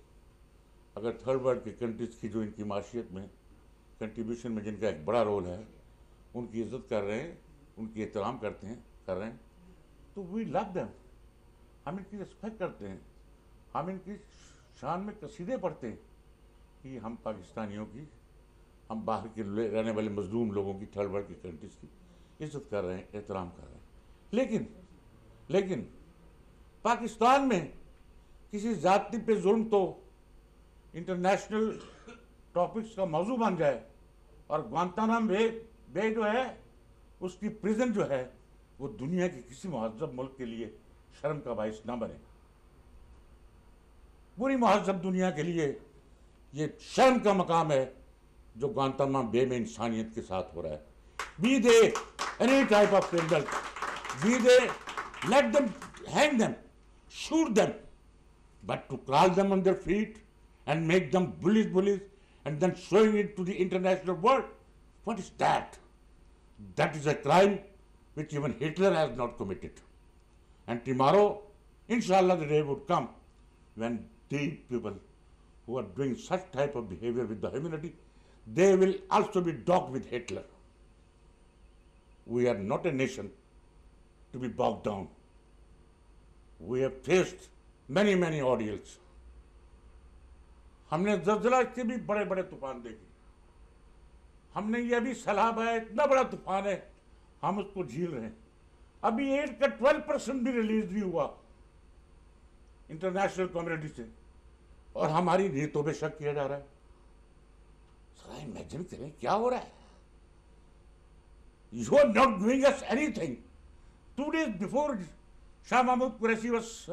अगर थर्ड वर्ल्ड की कंट्रीज़ की जो इनकी माशियत में कंट्रीब्यूशन में जिनका एक बड़ा रोल है, उनकी इज्जत कर रहे हैं, उनकी एहतराम कर रहे हैं, तो वी लव देम। हम इनकी रिस्पेक्ट करते हैं, हम इनकी शान में कसीदे पढ़ते हैं कि हम पाकिस्तानियों की, हम बाहर के रहने वाले मजलूम लोगों की, थर्ड वर्ल्ड की कंट्रीज़ की इज्जत कर रहे हैं, एहतराम कर रहे हैं। लेकिन पाकिस्तान में किसी जाति पे जुल्म तो इंटरनेशनल टॉपिक्स का मौजू बन जाए, और ग्वांतानामो बे जो है, उसकी प्रिजन जो है, वो दुनिया के किसी महज़ब मुल्क के लिए शर्म का बाइस ना बने। पूरी महज़ब दुनिया के लिए ये शर्म का मकाम है जो ग्वांतानामो बे में इंसानियत के साथ हो रहा है। Be they any type of criminal, be they let them hang them, shoot them, but to crawl them on their feet and make them bullies and then showing it to the international world, what is that? That is a crime which even Hitler has not committed. And tomorrow, inshallah, the day would come when these people who are doing such type of behavior with the humanity, they will also be dogged with Hitler. We are not a nation to be bogged down. We have faced many ordeals. हमने ज़लज़ला के भी बड़े बड़े तूफान देखे, हमने ये भी सैलाब है, इतना बड़ा तूफान है, हम उसको झील रहे हैं। अभी एड का 12% भी रिलीज नहीं हुआ इंटरनेशनल कम्युनिटी से, और हमारी नीयतों पे शक किया जा रहा है। जरा इमेजिन करें क्या हो रहा है। You are not doing us anything. 2 days before Shah Mahmood Qureshi was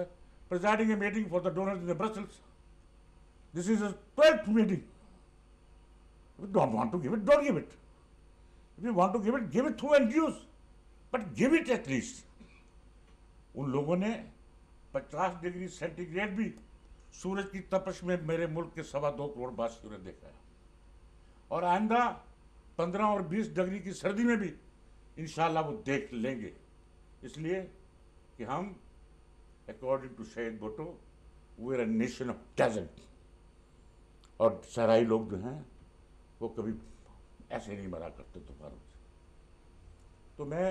presiding a meeting for the donors in the Brussels. This is his 12th meeting. If you don't want to give it, don't give it. If you want to give it through NGOs. But give it at least. उन लोगों ने 50 डिग्री सेंटीग्रेड भी सूरज की तपश में मेरे मुल्क के 2.25 करोड़ वासियों ने देखा है, और आइंदा 15 और 20 डिग्री की सर्दी में भी इंशाल्लाह वो देख लेंगे, इसलिए कि हम अकॉर्डिंग टू शहीद Bhutto we are a nation of talent, और सराई लोग जो हैं वो कभी ऐसे नहीं मरा करते तूफानों से। तो मैं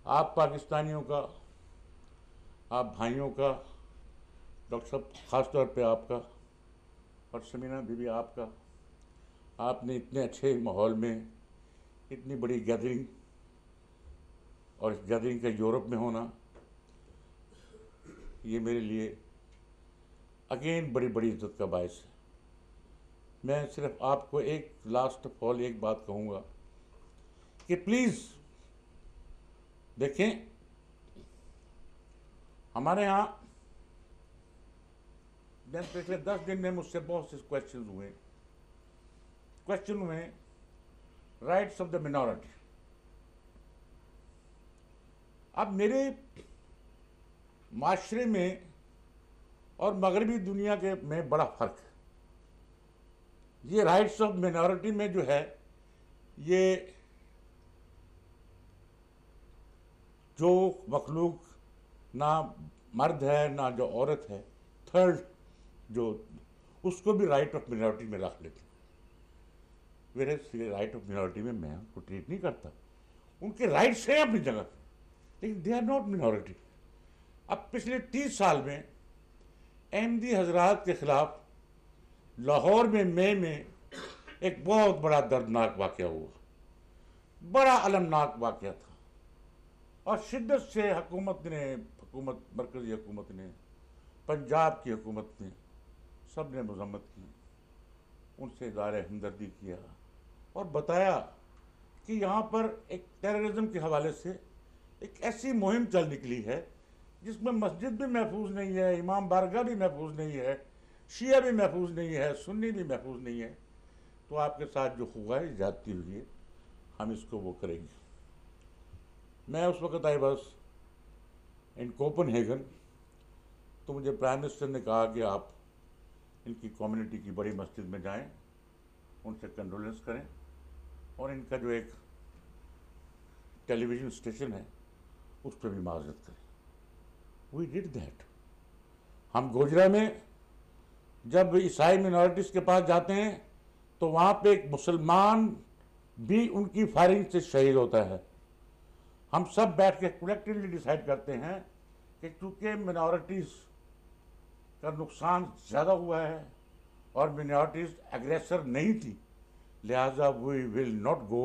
आप पाकिस्तानियों का, आप भाइयों का, डॉक्टर साहब ख़ास तौर पे आपका, और समीना बीबी आपका, आपने इतने अच्छे माहौल में इतनी बड़ी गैदरिंग, और इस गैदरिंग का यूरोप में होना, ये मेरे लिए अगेन बड़ी बड़ी इज्जत का बायस है। मैं सिर्फ आपको एक लास्ट ऑफ ऑल एक बात कहूँगा कि प्लीज़ देखें, हमारे यहाँ पिछले 10 दिन में मुझसे बहुत से क्वेश्चन हुए राइट्स ऑफ द मिनॉरिटी। अब मेरे माशरे में और मगरबी दुनिया के में बड़ा फ़र्क है। ये राइट्स ऑफ मिनॉरिटी में जो है, ये जो मखलूक ना मर्द है ना जो औरत है, थर्ड जो, उसको भी राइट ऑफ मिनॉरिटी में रख लेते हैं। मेरे राइट ऑफ मिनॉरिटी में मैं उनको ट्रीट नहीं करता, उनके राइट्स हैं अपनी जगह पे, लेकिन दे आर नॉट मिनॉरिटी। अब पिछले 30 साल में अहमदी हजरात के खिलाफ लाहौर में मई में एक बहुत बड़ा दर्दनाक वाक़या हुआ, बड़ा अलमनाक वाक़या था, और शिद्दत से मरकज़ी हुकूमत ने, पंजाब की हुकूमत ने, सब ने मज़म्मत की, उनसे इज़हार हमदर्दी किया और बताया कि यहाँ पर एक टेररिज्म के हवाले से एक ऐसी मुहिम चल निकली है जिसमें मस्जिद भी महफूज नहीं है, इमाम बारगाह भी महफूज नहीं है, शिया भी महफूज नहीं है, सुन्नी भी महफूज नहीं है। तो आपके साथ जो हुआ है, ज़्यादती हुई है, हम इसको वो करेंगे। मैं उस वक़्त आई बस इन कोपनहेगन, तो मुझे प्राइम मिनिस्टर ने कहा कि आप इनकी कम्युनिटी की बड़ी मस्जिद में जाएं, उनसे कंडोलेंस करें, और इनका जो एक टेलीविज़न स्टेशन है उस पर भी माजरत करें। We did that. हम गोजरा में जब ईसाई मिनॉरिटीज़ के पास जाते हैं तो वहाँ पे एक मुसलमान भी उनकी फायरिंग से शहीद होता है। हम सब बैठ के कलेक्टिवली डिसाइड करते हैं कि चूँकि मिनॉरिटीज़ का नुकसान ज़्यादा हुआ है और मिनॉरिटीज़ एग्रेसर नहीं थी, लिहाजा we will not go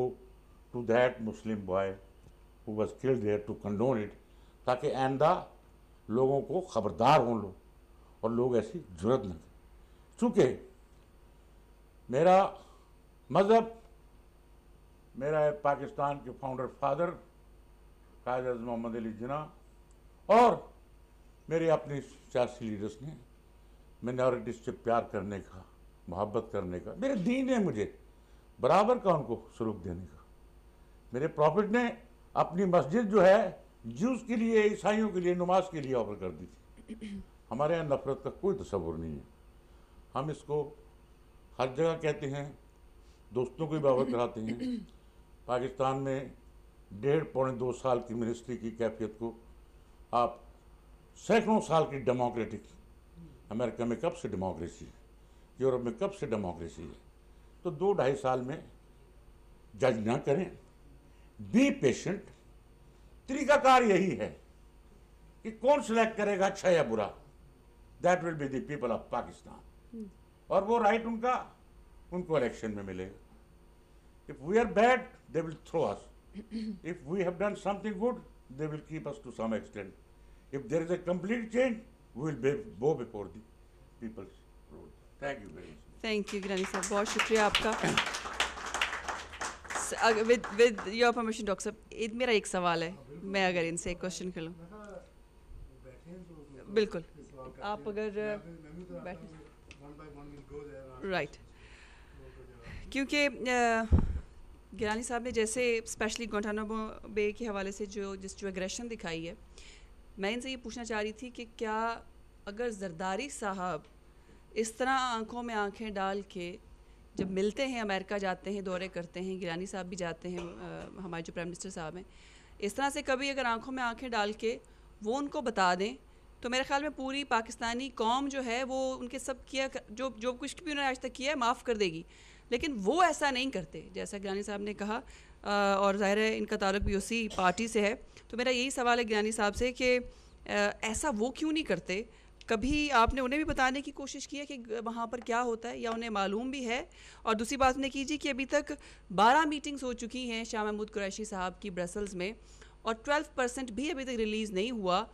to that Muslim boy who was killed there to condone it, ताकि आइंदा लोगों को ख़बरदार हों लोग और लोग ऐसी जुर्रत न करें। चूँकि मेरा मज़हब, मेरा पाकिस्तान के फाउंडर फादर कायद आज़म मोहम्मद अली जिन्ना और मेरे अपने सियासी लीडर्स ने मिनॉरिटीज़ से प्यार करने का, मोहब्बत करने का, मेरे दीन है मुझे बराबर का उनको सलूक देने का। मेरे प्रॉफिट ने अपनी मस्जिद जो है ज्यूज़ के लिए, ईसाइयों के लिए, नमाज के लिए ऑफर कर दी थी। हमारे यहाँ नफ़रत का कोई तस्वुर नहीं है। हम इसको हर जगह कहते हैं, दोस्तों को भी बावत कराते हैं। पाकिस्तान में 1.5-2 साल की मिनिस्ट्री की कैफियत को आप सैकड़ों साल की डेमोक्रेटिक, अमेरिका में कब से डेमोक्रेसी है, यूरोप में कब से डेमोक्रेसी है, तो 2-2.5 साल में जज ना करें। Be patient. तरीकाकार यही है कि कौन सिलेक्ट करेगा अच्छा या बुरा, that will be the people of Pakistan, और वो राइट उनको इलेक्शन में मिलेगा। If we are bad they will throw us, if we have done something good they will keep us to some extent, if there is a complete change we will go before the people's rule. Thank you very much. Thank you Gilani sahab, बहुत शुक्रिया आपका। विद योर परमिशन डॉक्टर साहब, मेरा एक सवाल है, मैं अगर इनसे एक क्वेश्चन कर लूँ। बिल्कुल, आप अगर बैठे, राइट, क्योंकि गिलानी साहब ने जैसे स्पेशली गुआंटानामो बे के हवाले से जो एग्रेशन दिखाई है, मैं इनसे ये पूछना चाह रही थी कि क्या अगर जरदारी साहब इस तरह आंखों में आंखें डाल के जब मिलते हैं, अमेरिका जाते हैं, दौरे करते हैं, गिलानी साहब भी जाते हैं, हमारे जो प्राइम मिनिस्टर साहब हैं, इस तरह से कभी अगर आंखों में आंखें डाल के वो उनको बता दें, तो मेरे ख्याल में पूरी पाकिस्तानी कौम जो है वो उनके सब किया जो कुछ भी उन्होंने आज तक किया है माफ़ कर देगी। लेकिन वो ऐसा नहीं करते, जैसा गिलानी साहब ने कहा, और ज़ाहिर है इनका ताल्लुक भी उसी पार्टी से है। तो मेरा यही सवाल है गिलानी साहब से कि ऐसा वो क्यों नहीं करते? कभी आपने उन्हें भी बताने की कोशिश की है कि वहाँ पर क्या होता है, या उन्हें मालूम भी है? और दूसरी बात उन्हें कीजिए कि अभी तक 12 मीटिंग्स हो चुकी हैं शाह महमूद कुरैशी साहब की ब्रसल्स में, और 12% भी अभी तक रिलीज़ नहीं हुआ।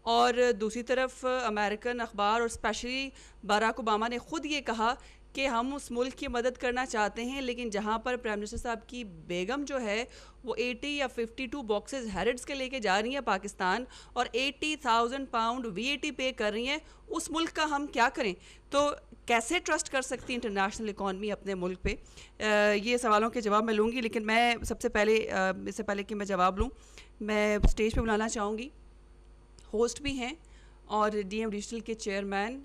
और दूसरी तरफ अमेरिकन अखबार और स्पेशली बराक ओबामा ने ख़ुद ये कहा कि हम उस मुल्क की मदद करना चाहते हैं, लेकिन जहाँ पर प्राइम मिनिस्टर साहब की बेगम जो है वो 80 या 52 बॉक्सेस हैरिड्स के लेके जा रही हैं पाकिस्तान, और 80,000 पाउंड VAT पे कर रही हैं, उस मुल्क का हम क्या करें? तो कैसे ट्रस्ट कर सकती है इंटरनेशनल इकॉनमी अपने मुल्क पे? ये सवालों के जवाब मैं लूँगी, लेकिन मैं सबसे पहले इससे पहले कि मैं जवाब लूँ, मैं स्टेज पे बुलाना चाहूँगी, होस्ट भी हैं और DM डिजिटल के chairman,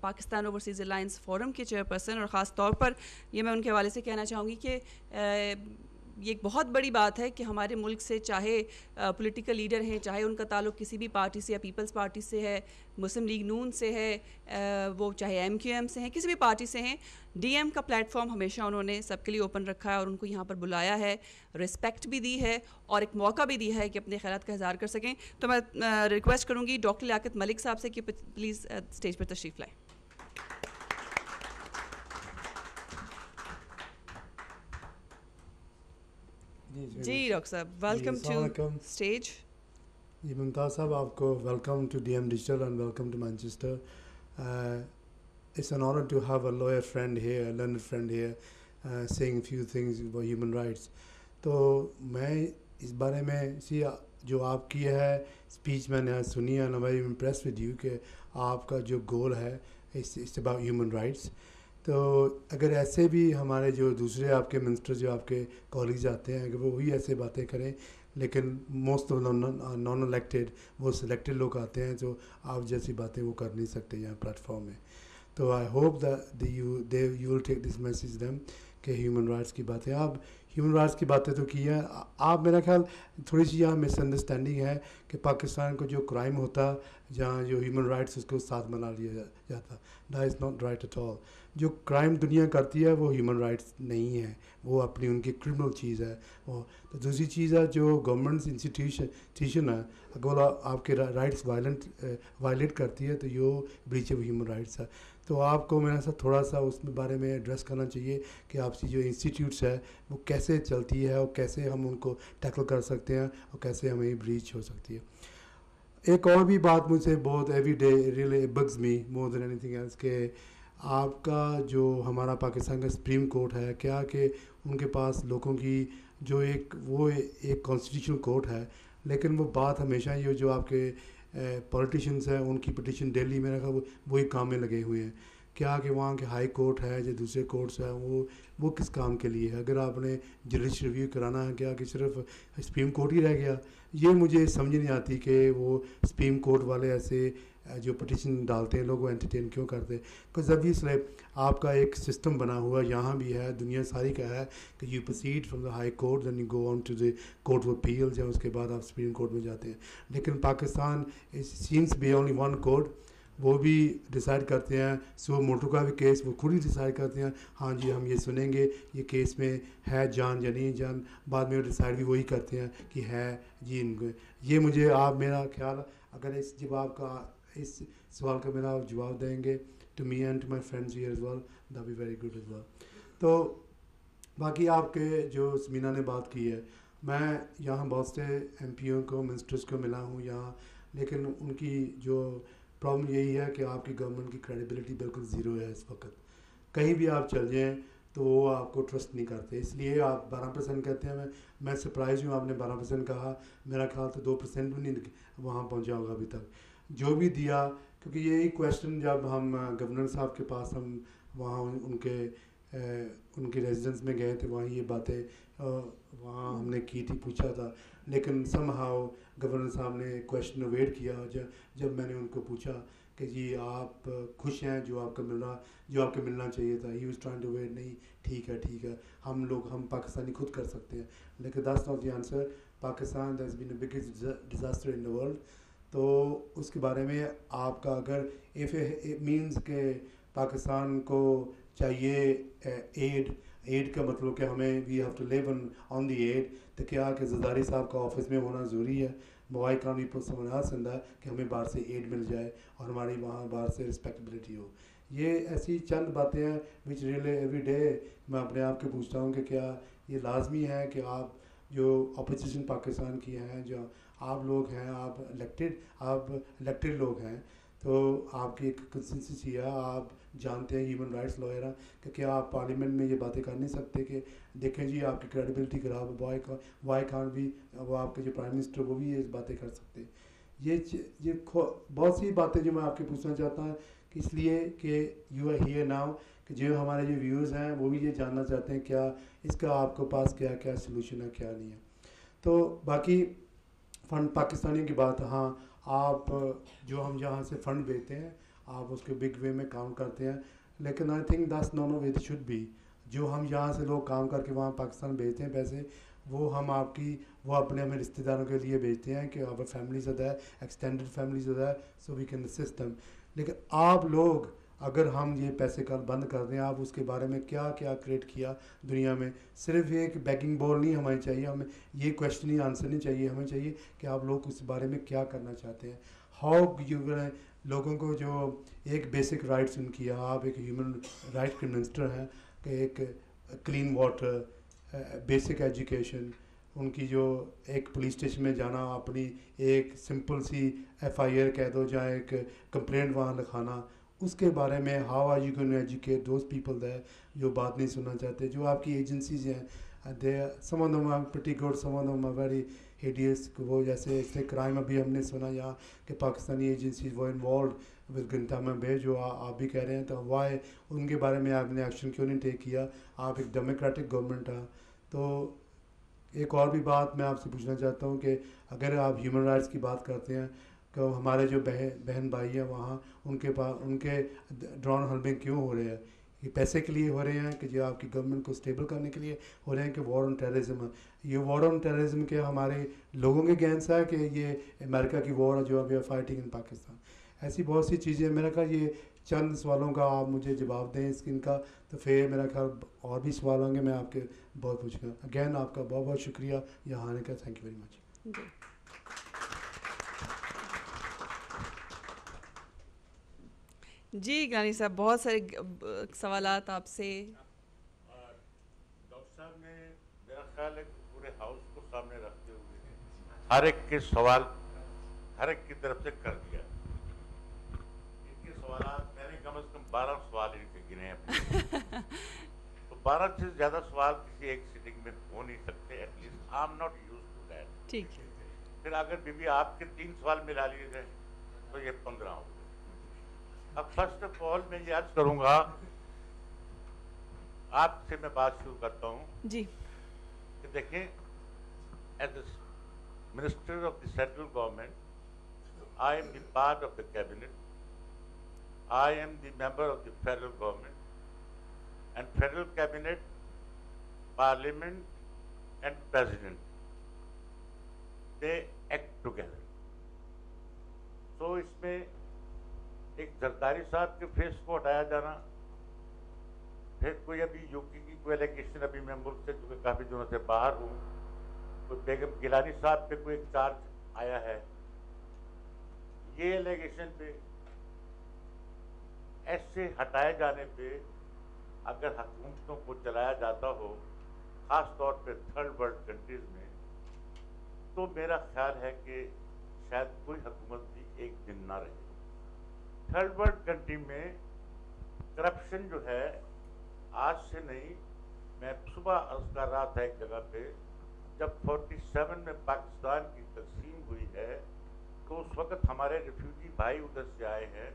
Pakistan overseas alliance forum के चेयरपर्सन, और ख़ास तौर पर ये मैं उनके हवाले से कहना चाहूँगी कि ये एक बहुत बड़ी बात है कि हमारे मुल्क से चाहे पॉलिटिकल लीडर हैं, चाहे उनका ताल्लुक़ किसी भी पार्टी से या पीपल्स पार्टी से है, मुस्लिम लीग नून से है, वो चाहे MQM से हैं, किसी भी पार्टी से हैं, DM का प्लेटफॉर्म हमेशा उन्होंने सबके लिए ओपन रखा है और उनको यहाँ पर बुलाया है, रिस्पेक्ट भी दी है और एक मौका भी दिया है कि अपने ख़यालात का इज़हार कर सकें। तो मैं रिक्वेस्ट करूँगी डॉक्टर लियाकत मलिक साहब से कि प्लीज़ स्टेज पर तशरीफ़ लाएँ। जी doctor sahab, welcome to stage. जी मुमताज़ साहब, आपको welcome to DM digital and welcome to Manchester. It's an honor to have a lawyer friend here, a learned friend here, saying a few things about human rights. तो मैं इस बारे में जो आपकी है स्पीच मैंने आज सुनी, and I'm very impressed with you कि आपका जो गोल है it's about human rights. तो अगर ऐसे भी हमारे जो दूसरे आपके मिनिस्टर जो आपके कॉलीग्स आते हैं, अगर वो भी ऐसे बातें करें, लेकिन मोस्ट ऑफ नॉन इलेक्टेड वो सिलेक्टेड लोग आते हैं, तो आप जैसी बातें वो कर नहीं सकते यहाँ प्लेटफॉर्म में। तो I hope that you will take this message them कि ह्यूमन राइट्स की बातें, आप ह्यूमन राइट्स की बातें तो की है आप, मेरा ख्याल थोड़ी सी यहाँ मिसअंडरस्टैंडिंग है कि पाकिस्तान को जो क्राइम होता जहाँ जो ह्यूमन राइट्स उसको साथ मना लिया जाता, that is not right at all. जो क्राइम दुनिया करती है वो ह्यूमन राइट्स नहीं है, वो अपनी उनकी क्रिमिनल चीज़ है वो। तो दूसरी चीज़ है जो गवर्नमेंट इंस्टीट्यूशन है, अगर वो आपके राइट्स वायलेट करती है तो ये ब्रीच ऑफ ह्यूमन राइट्स है। तो आपको मेरा साथ थोड़ा सा उसमें बारे में एड्रेस करना चाहिए कि आपकी जो इंस्टीट्यूट्स है वो कैसे चलती है और कैसे हम उनको टैकल कर सकते हैं और कैसे हमें ब्रीच हो सकती है। एक और भी बात मुझसे बहुत एवरी डे रियली बग्स मी मोर देन एनीथिंग एल्स के आपका जो हमारा पाकिस्तान का सुप्रीम कोर्ट है, क्या कि उनके पास लोगों की जो एक कॉन्स्टिट्यूशनल कोर्ट है, लेकिन वो बात हमेशा ये जो आपके पॉलिटिशियंस हैं उनकी पिटिशन डेली मेरा ख्याल वही काम में लगे हुए हैं। क्या कि वहाँ के हाई कोर्ट है जो दूसरे कोर्ट्स हैं वो किस काम के लिए है? अगर आपने जुडिशल रिव्यू कराना है, क्या कि सिर्फ सुप्रीम कोर्ट ही रह गया? ये मुझे समझ नहीं आती कि वो सुप्रीम कोर्ट वाले ऐसे जो पिटिशन डालते हैं लोग वो एंटरटेन क्यों करते हैं? बिकॉज ऑब्वियसली आपका एक सिस्टम बना हुआ यहाँ भी है, दुनिया सारी का है कि you proceed from the high court then you go on to the court of appeals, या उसके बाद आप सुप्रीम कोर्ट में जाते हैं। लेकिन Pakistan seems be only one court, वो भी डिसाइड करते हैं। सो मोटो का भी केस वो खुद ही डिसाइड करते हैं, हाँ जी हम ये सुनेंगे, ये केस में है जान या नहीं जान, बाद में डिसाइड भी वही करते हैं कि है जी इनको। ये मुझे आप मेरा ख्याल अगर इस सवाल का मेरा जवाब देंगे to me and to my friends here as well, that be very good as well. तो बाकी आपके जो समीना ने बात की है, मैं यहाँ बहुत से MPओ को मिनिस्टर्स को मिला हूँ यहाँ, लेकिन उनकी जो प्रॉब्लम यही है कि आपकी गवर्नमेंट की क्रेडिबिलिटी बिल्कुल ज़ीरो है इस वक्त। कहीं भी आप चल जाएँ तो वो आपको ट्रस्ट नहीं करते, इसलिए आप 12% कहते हैं। मैं सरप्राइज़ हूँ आपने 12% कहा, मेरा ख्याल तो 2% भी नहीं वहाँ पहुँचा होगा अभी तक जो भी दिया। क्योंकि यही क्वेश्चन जब हम गवर्नर साहब के पास हम वहाँ उनके रेजिडेंस में गए थे, वहाँ ये बातें वहाँ हमने की थी, पूछा था, लेकिन समहाउ गवर्नर साहब ने क्वेश्चन अवेट किया। जब मैंने उनको पूछा कि जी आप खुश हैं जो आपको मिल रहा, जो आपको मिलना चाहिए था, he was trying to wait, नहीं ठीक है हम पाकिस्तानी खुद कर सकते हैं, लेकिन that's not the answer. Pakistan that's been the biggest disaster in the world. तो उसके बारे में आपका अगर इफ़ इट मीन्स के पाकिस्तान को चाहिए एड का मतलब कि हमें we have to live on the aid, तो क्या कि जरदारी साहब का ऑफिस में होना ज़रूरी है। Why can we put someone else in that कि हमें बाहर से एड मिल जाए और हमारी वहाँ बाहर से रिस्पेक्टेबिलिटी हो। ये ऐसी चंद बातें हैं विच रियली एवरी डे मैं अपने आप के पूछता हूँ कि क्या ये लाजमी है कि आप जो अपोजिशन पाकिस्तान की हैं, जो आप लोग हैं, आप इलेक्टेड लोग हैं, तो आपकी एक कंसिस्टेंसी है, आप जानते हैं ह्यूमन राइट्स लॉयर हैं कि क्या आप पार्लियामेंट में ये बातें कर नहीं सकते कि देखें जी आपकी क्रेडिबिलिटी खराब है, वाई कान भी वो आपके जो प्राइम मिनिस्टर वो भी ये बातें कर सकते हैं। ये बहुत सी बातें जो मैं आपके पूछना चाहता हूँ कि इसलिए कि यू आर हियर नाउ, कि जो हमारे जो व्यूज़ हैं वो भी ये जानना चाहते हैं क्या इसका आपके पास क्या क्या सोल्यूशन है, क्या नहीं है। तो बाकी फ़ंड पाकिस्तानियों की बात, हाँ आप जो हम जहाँ से फ़ंड भेजते हैं आप उसके बिग वे में काम करते हैं, लेकिन I think that's not way it should be. जो हम यहाँ से लोग काम करके वहाँ पाकिस्तान भेजते हैं पैसे, वो अपने हमें रिश्तेदारों के लिए भेजते हैं कि अब फैमिलीज होता है, एक्सटेंडेड फैमिलीज होता है, so we can assist them. लेकिन आप लोग अगर हम ये पैसे कल बंद कर दें, आप उसके बारे में क्या क्या क्रिएट किया दुनिया में। सिर्फ एक बैगिंग बॉल नहीं हमें चाहिए, हमें ये क्वेश्चन ही आंसर नहीं चाहिए, हमें चाहिए कि आप लोग उस बारे में क्या करना चाहते हैं। हाउ यू लोगों को जो एक बेसिक राइट्स उनकी है, आप एक ह्यूमन राइट के मिनिस्टर हैं, कि एक क्लीन वाटर, बेसिक एजुकेशन, उनकी जो एक पुलिस स्टेशन में जाना, अपनी एक सिंपल सी FIR कह दो या एक कंप्लेंट वहाँ लिखाना, उसके बारे में how are you going to educate those people that जो बात नहीं सुनना चाहते। जो आपकी एजेंसीज हैं they some of them are pretty good, some of them are very hideous. वो जैसे इससे क्राइम अभी हमने सुना यहाँ कि पाकिस्तानी एजेंसीज वो इन्वॉल्व विद गुंटामा बे, जो आप भी कह रहे हैं, तो वाई उनके बारे में आपने एक्शन क्यों नहीं टेक किया। आप एक डेमोक्रेटिक गवर्नमेंट है। तो एक और भी बात मैं आपसे पूछना चाहता हूँ कि अगर आप ह्यूमन राइट्स की बात करते हैं तो हमारे जो बहन भाई हैं वहाँ उनके ड्रोन हर्बिंग क्यों हो रहे हैं? ये पैसे के लिए हो रहे हैं कि जो आपकी गवर्नमेंट को स्टेबल करने के लिए हो रहे हैं कि वॉर ऑन टेररिज्म? ये वॉर ऑन टेररिज्म के हमारे लोगों के अगेंस्ट है कि ये अमेरिका की वॉर है जो we are fighting in Pakistan? ऐसी बहुत सी चीज़ें, मेरा ख्याल ये चंद सवालों का आप मुझे जवाब दें इनका, तो फिर मेरा ख्याल और भी सवाल होंगे मैं आपके बहुत पूछूँगा। अगेन आपका बहुत बहुत शुक्रिया यहाँ आने का, थैंक यू वेरी मच। जी गानी साहब, बहुत सारे सवालात आपसे। डॉक्टर साहब ने मेरा ख्याल है पूरे हाउस को सामने रखते हुए हर एक के सवाल हर एक की तरफ से कर दिया। इनके सवालात मैंने कम से कम 12 सवाल इनके गिने हैं अपने। तो 12 से ज़्यादा सवाल किसी एक सिटिंग में हो नहीं सकते, at least I am not used to that. ठीक है। फिर अगर बीबी आपके 3 सवाल मिला लिए जाए तो ये 15 हो गए। अब फर्स्ट ऑफ ऑल मैं ये अर्ज करूंगा, आपसे मैं बात शुरू करता हूं जी। कि देखें, as the minister of the central government I am the part of the cabinet, I am the member of the federal government and federal cabinet, parliament and president, they act together. तो इसमें एक जरदारी साहब के फेस को हटाया जाना, फिर कोई अभी यूपी की कोई एलिगेशन, अभी मैं मुल्क से चूँकि काफ़ी दिनों से बाहर हूँ, कोई बेगम गिलानी साहब पे कोई एक चार्ज आया है, ये एलिगेशन पे ऐसे हटाए जाने पे अगर हुकूमतों को चलाया जाता हो, ख़ास तौर पे थर्ड वर्ल्ड कंट्रीज़ में, तो मेरा ख्याल है कि शायद कोई हुकूमत भी एक दिन ना रहे। थर्ड वर्ल्ड कंट्री में करप्शन जो है आज से नहीं, मैं सुबह अर्ज कर रहा था एक जगह पे, जब 47 में पाकिस्तान की तकसीम हुई है तो उस वक्त हमारे रिफ्यूजी भाई उधर से आए हैं,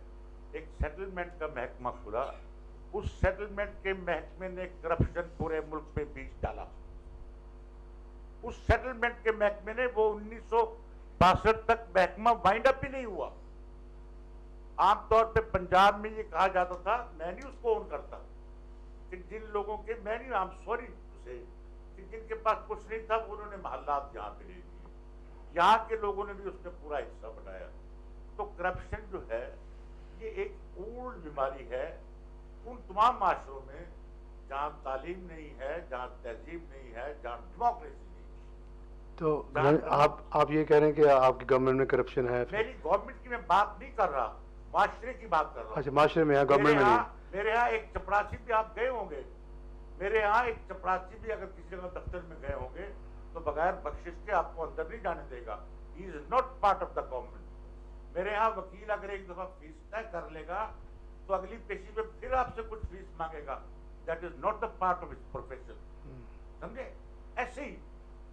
एक सेटलमेंट का महकमा खुला, उस सेटलमेंट के महकमे ने करप्शन पूरे मुल्क में बीज डाला। उस सेटलमेंट के महकमे ने वो 1962 तक महकमा वाइंड अप ही नहीं हुआ। आमतौर पे पंजाब में ये कहा जाता था, मैं नहीं उसको ओन करता, कि जिन लोगों के, मैं नहीं, आई एम सॉरी उसे, कि जिनके पास कुछ नहीं था उन्होंने महल्लात यहाँ पे ले लिए, यहाँ के लोगों ने भी उसमें पूरा हिस्सा बनाया। तो करप्शन जो है ये एक ओल्ड बीमारी है उन तमाम माशरों में जहाँ तालीम नहीं है, जहाँ तहजीब नहीं है, जहाँ डेमोक्रेसी नहीं है। तो आप ये कह रहे हैं कि आपकी गवर्नमेंट में करप्शन है? मेरी गवर्नमेंट की मैं बात नहीं कर रहा, माशरे की बात कर रहा हूँ। अच्छा, माशरे में है, गवर्नमेंट में नहीं। मेरे यहाँ एक चपरासी भी, आप गए होंगे, मेरे यहाँ एक चपरासी भी अगर किसी जगह दफ्तर में गए होंगे तो बगैर बख्शिश के आपको अंदर नहीं जाने देगा। He is not part of the government. मेरे यहाँ वकील अगर एक दफा फीस तय कर लेगा तो अगली पेशी में फिर आपसे कुछ फीस मांगेगा। That is not the part of his profession. समझे? ऐसे ही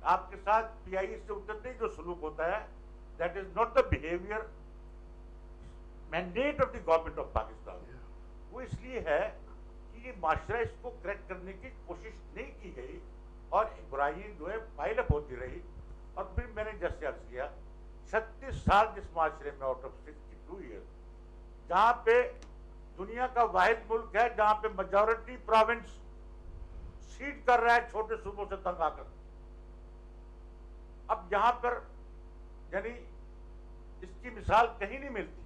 आपके साथ पीआईए से उतरते ही जो सलूक होता है, that is not the behaviour mandate of the government of Pakistan. वो इसलिए है कि ये माशरा, इसको करेक्ट करने की कोशिश नहीं की गई और बुराइयां जो है पाइल अप होती रही। और फिर मैंने जैसे अर्ज किया, 36 साल जिस माशरे में, आउट ऑफ 62 ईयर्स, जहाँ पे दुनिया का वाहिद मुल्क है जहाँ पे मेजॉरिटी प्रोविंस सीट कर रहा है छोटे सूबों से तंग आकर, अब यहाँ पर यानी इसकी मिसाल कहीं नहीं मिलती।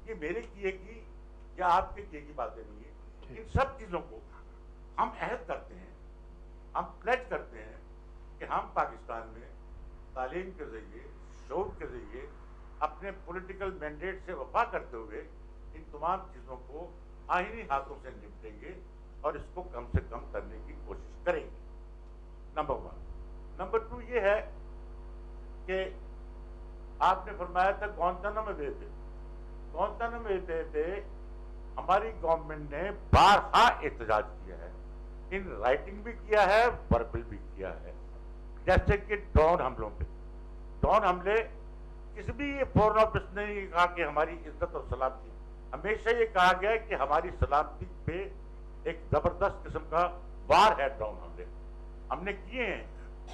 ये मेरे किए की या आपके किए की बातें नहीं है। इन सब चीजों को हम अहद करते हैं, हम प्लेज करते हैं कि हम पाकिस्तान में तालीम के जरिए, शऊर के जरिए, अपने पॉलिटिकल मैंडेट से वफा करते हुए इन तमाम चीजों को आईनी हाथों से निपटेंगे और इसको कम से कम करने की कोशिश करेंगे। नंबर 1। नंबर 2 ये है कि आपने फरमाया था गुआंतानामो बे पे, गुआंतानामो बे पे हमारी गवर्नमेंट ने बारहा एहतजाज किया है, इन राइटिंग भी किया है, वर्बल भी किया है। जैसे कि ड्रोन हमलों पे, ड्रोन हमले, किसी भी ये फॉरेन ऑफिस ने नहीं कहा कि हमारी इज्जत और सलामती, हमेशा ये कहा गया है कि हमारी सलामती पे एक जबरदस्त किस्म का वार है। ड्रोन हमले हमने किए हैं,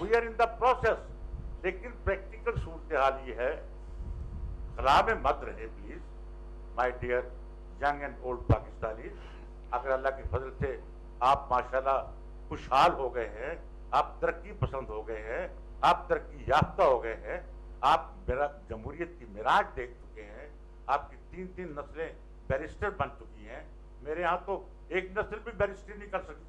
we are in the process. लेकिन प्रैक्टिकल सूरत हाल ये है, खला में मत रहे please my dear young and old Pakistani. अगर अल्लाह के फजल से आप माशाल्लाह खुशहाल हो गए हैं, आप तरक्की पसंद हो गए हैं, आप तरक्की याफ्ता हो गए हैं, आप मेरा जमहूरियत की मिराज देख चुके हैं, आपकी 3-3 नस्लें बैरिस्टर बन चुकी हैं। मेरे यहाँ तो एक नस्ल भी बैरिस्टर नहीं कर सकती।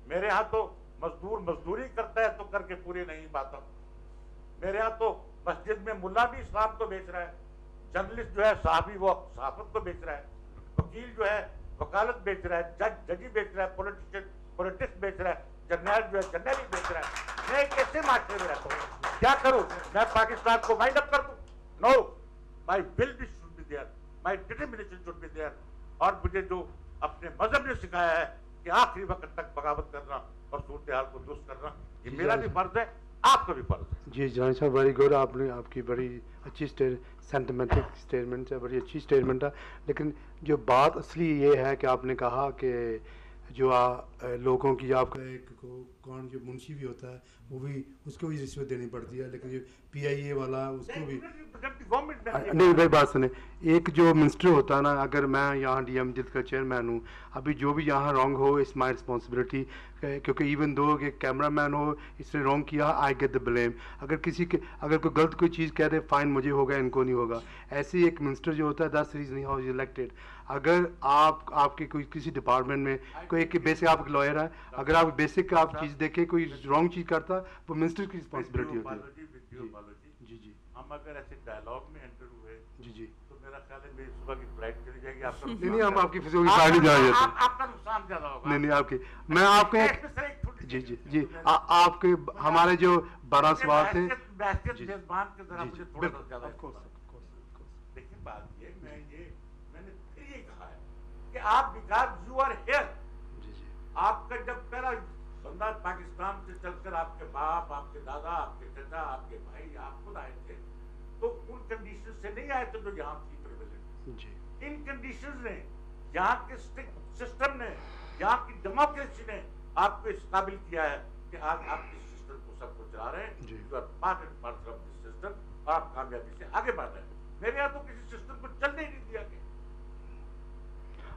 मेरे यहाँ तो मजदूर मजदूरी करता है तो करके पूरी नहीं पाता। मेरे यहाँ तो मस्जिद में मुल्ला भी इस्लाम को बेच रहा है, जर्नलिस्ट जो है साहबी वो सहाफत को बेच रहा है, वकील जो है वकालत बेच रहा है, जज जजी बेच रहा है, पॉलिटिशियन पॉलिटिक्स बेच रहा है, जर्नल जो है जर्नल बेच रहा है। मैं कैसे माशरे में रहता हूँ? क्या करूँ? मैं पाकिस्तान को वाइंड अप कर दूँ? No, my will be should be there, my determination should be there. और मुझे जो अपने मजहब ने सिखाया है कि आखिरी वक्त तक बगावत करना और सूरत हाल को दुरुस्त करना, ये मेरा भी फर्ज है, आपका भी फर्ज है। जी जानी साहब, वेरी गुड। आपने आपकी बड़ी अच्छी सेंटिमेंटल स्टेटमेंट है, बड़ी अच्छी स्टेटमेंट है। लेकिन जो बात असली ये है कि आपने कहा कि जो लोगों की, आपका एक कौन जो मुंशी भी होता है वो भी, उसको भी रिश्वत देनी पड़ती है, लेकिन जो पीआईए वाला उसको भी नहीं। भाई बात सुने, एक जो मिनिस्टर होता है ना, अगर मैं यहाँ डीएम जिद का चेयरमैन हूँ, अभी जो भी यहाँ रॉन्ग हो इट्स माई रिस्पॉन्सिबिलिटी, क्योंकि इवन दो कि कैमरा मैन हो, इसने रॉन्ग किया, आई गेट द ब्लेम। अगर किसी के अगर कोई गलत कोई चीज़ कह दे, फाइन मुझे होगा, इनको नहीं होगा। ऐसे ही एक मिनिस्टर जो होता है, that's reason how is elected. अगर आपके कोई किसी डिपार्टमेंट में कोई एक बेसिक, आप लॉयर है, अगर आप बेसिक आप चीज़ देखे कोई रॉन्ग चीज़ करता, वो मिनिस्टर की रिस्पॉन्सिबिलिटी होती है। जी जी, हम अगर ऐसे डायलॉग में एंटर हुए जी जी, तो मेरा ख्याल है मेरी सुबह की फ्लाइट चली जाएगी। आपका नहीं हम आपकी फिजूल की फ्लाइट नहीं जा रहे थे। आपका नुकसान ज्यादा होगा। नहीं आपकी, मैं आपके जी जी जी आपके हमारे जो 12 सवाल थे, देखिए बात ये मैंने फिर ये कहा है कि आप बिकॉज यू आर हियर, आपका जब पहला बंदा पाकिस्तान से चलकर आपके बाप, आपके दादा, आपके चाचा, आपके भाई, आप खुद आए थे, तो उन कंडीशन से नहीं आए थे जो यहाँ थी प्रिविलेज। इन कंडीशंस ने, यहाँ के सिस्टम ने, यहाँ की डेमोक्रेसी ने आपको इस काबिल किया है कि आज आप इस सिस्टम को सबको चला रहे हैं। You are part and parcel of this system, और आप कामयाबी से आगे बढ़ रहे हैं। मेरे यहाँ तो किसी सिस्टम को चलने ही नहीं दिया गया।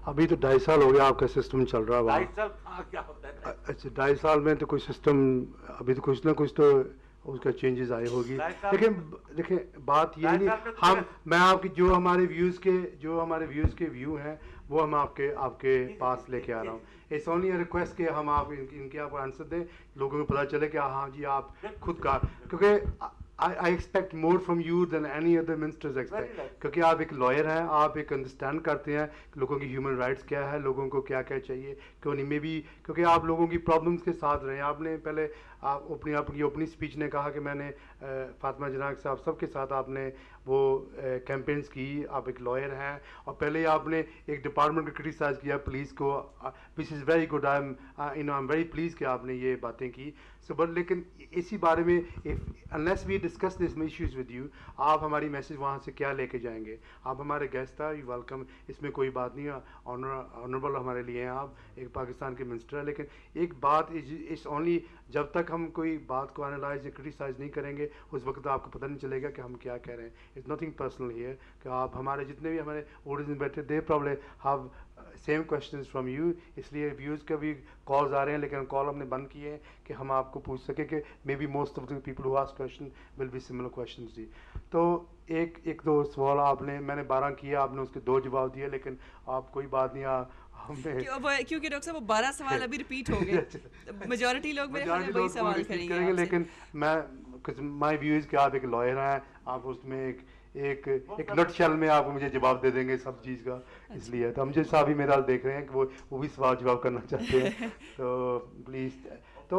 अभी तो 2.5 साल हो गया आपका सिस्टम चल रहा है। 2.5 साल क्या होता है? अच्छा, 2.5 साल में तो कोई सिस्टम, अभी तो कुछ ना कुछ तो उसका चेंजेस आई होगी। लेकिन देखिए बात ये नहीं, मैं आपकी जो हमारे व्यूज़ के व्यू हैं वो हम आपके पास लेके आ रहा हूँ। इट्स ओनली अ रिक्वेस्ट कि हम आप इनके आप आंसर दें, लोगों को पता चले कि हाँ जी आप खुद का, क्योंकि I expect more from you than any other ministers expect, क्योंकि आप एक लॉयर हैं, आप एक अंडरस्टैंड करते हैं लोगों की ह्यूमन राइट्स क्या है, लोगों को क्या क्या चाहिए, क्यों नहीं। में भी क्योंकि आप लोगों की प्रॉब्लम्स के साथ रहे। आपने पहले आप अपनी स्पीच ने कहा कि मैंने फातिमा जनाब साहब सबके साथ आपने वो कैंपेन्स की, आप एक लॉयर हैं, और पहले ही आपने एक डिपार्टमेंट को क्रिटिसाइज़ किया, पुलिस को, which is very good. I am very please कि आपने ये बातें की। सो बट लेकिन इसी बारे में unless we discuss this issues with you, आप हमारी मैसेज वहाँ से क्या लेके जाएंगे? आप हमारे गेस्ट था, यू वेलकम, इसमें कोई बात नहीं है, ऑनरेबल हमारे लिए हैं आप, एक पाकिस्तान के मिनिस्टर है। लेकिन एक बात इस ओनली, जब तक हम कोई बात को एनालाइज या क्रिटिसाइज नहीं करेंगे उस वक्त आपको पता नहीं चलेगा कि हम क्या कह रहे हैं। इट्स नथिंग पर्सनल हियर, कि आप हमारे जितने भी हमारे ऑडियंस में बैठे, they problem have same questions from you, इसलिए व्यूज़ का भी कॉल्स आ रहे हैं, लेकिन कॉल हमने बंद किए हैं कि हम आपको पूछ सके कि may be most of the people who ask question will be similar questions जी। तो एक दो सवाल मैंने 12 किया, आपने उसके 2 जवाब दिए, लेकिन आप कोई बात नहीं, क्योंकि डॉक्टर साहब वो 12 सवाल अभी रिपीट हो गए, मेजॉरिटी लोग मेरे ख्याल में वही सवाल करेंगे। लेकिन मैं माय व्यू इज कि आप एक लॉयर हैं, आप उसमें एक नटशेल में आप मुझे जवाब दे देंगे सब चीज़ का, इसलिए तो हम जो साहब भी मेरा देख रहे हैं कि वो भी सवाल जवाब करना चाहते हैं तो प्लीज़। तो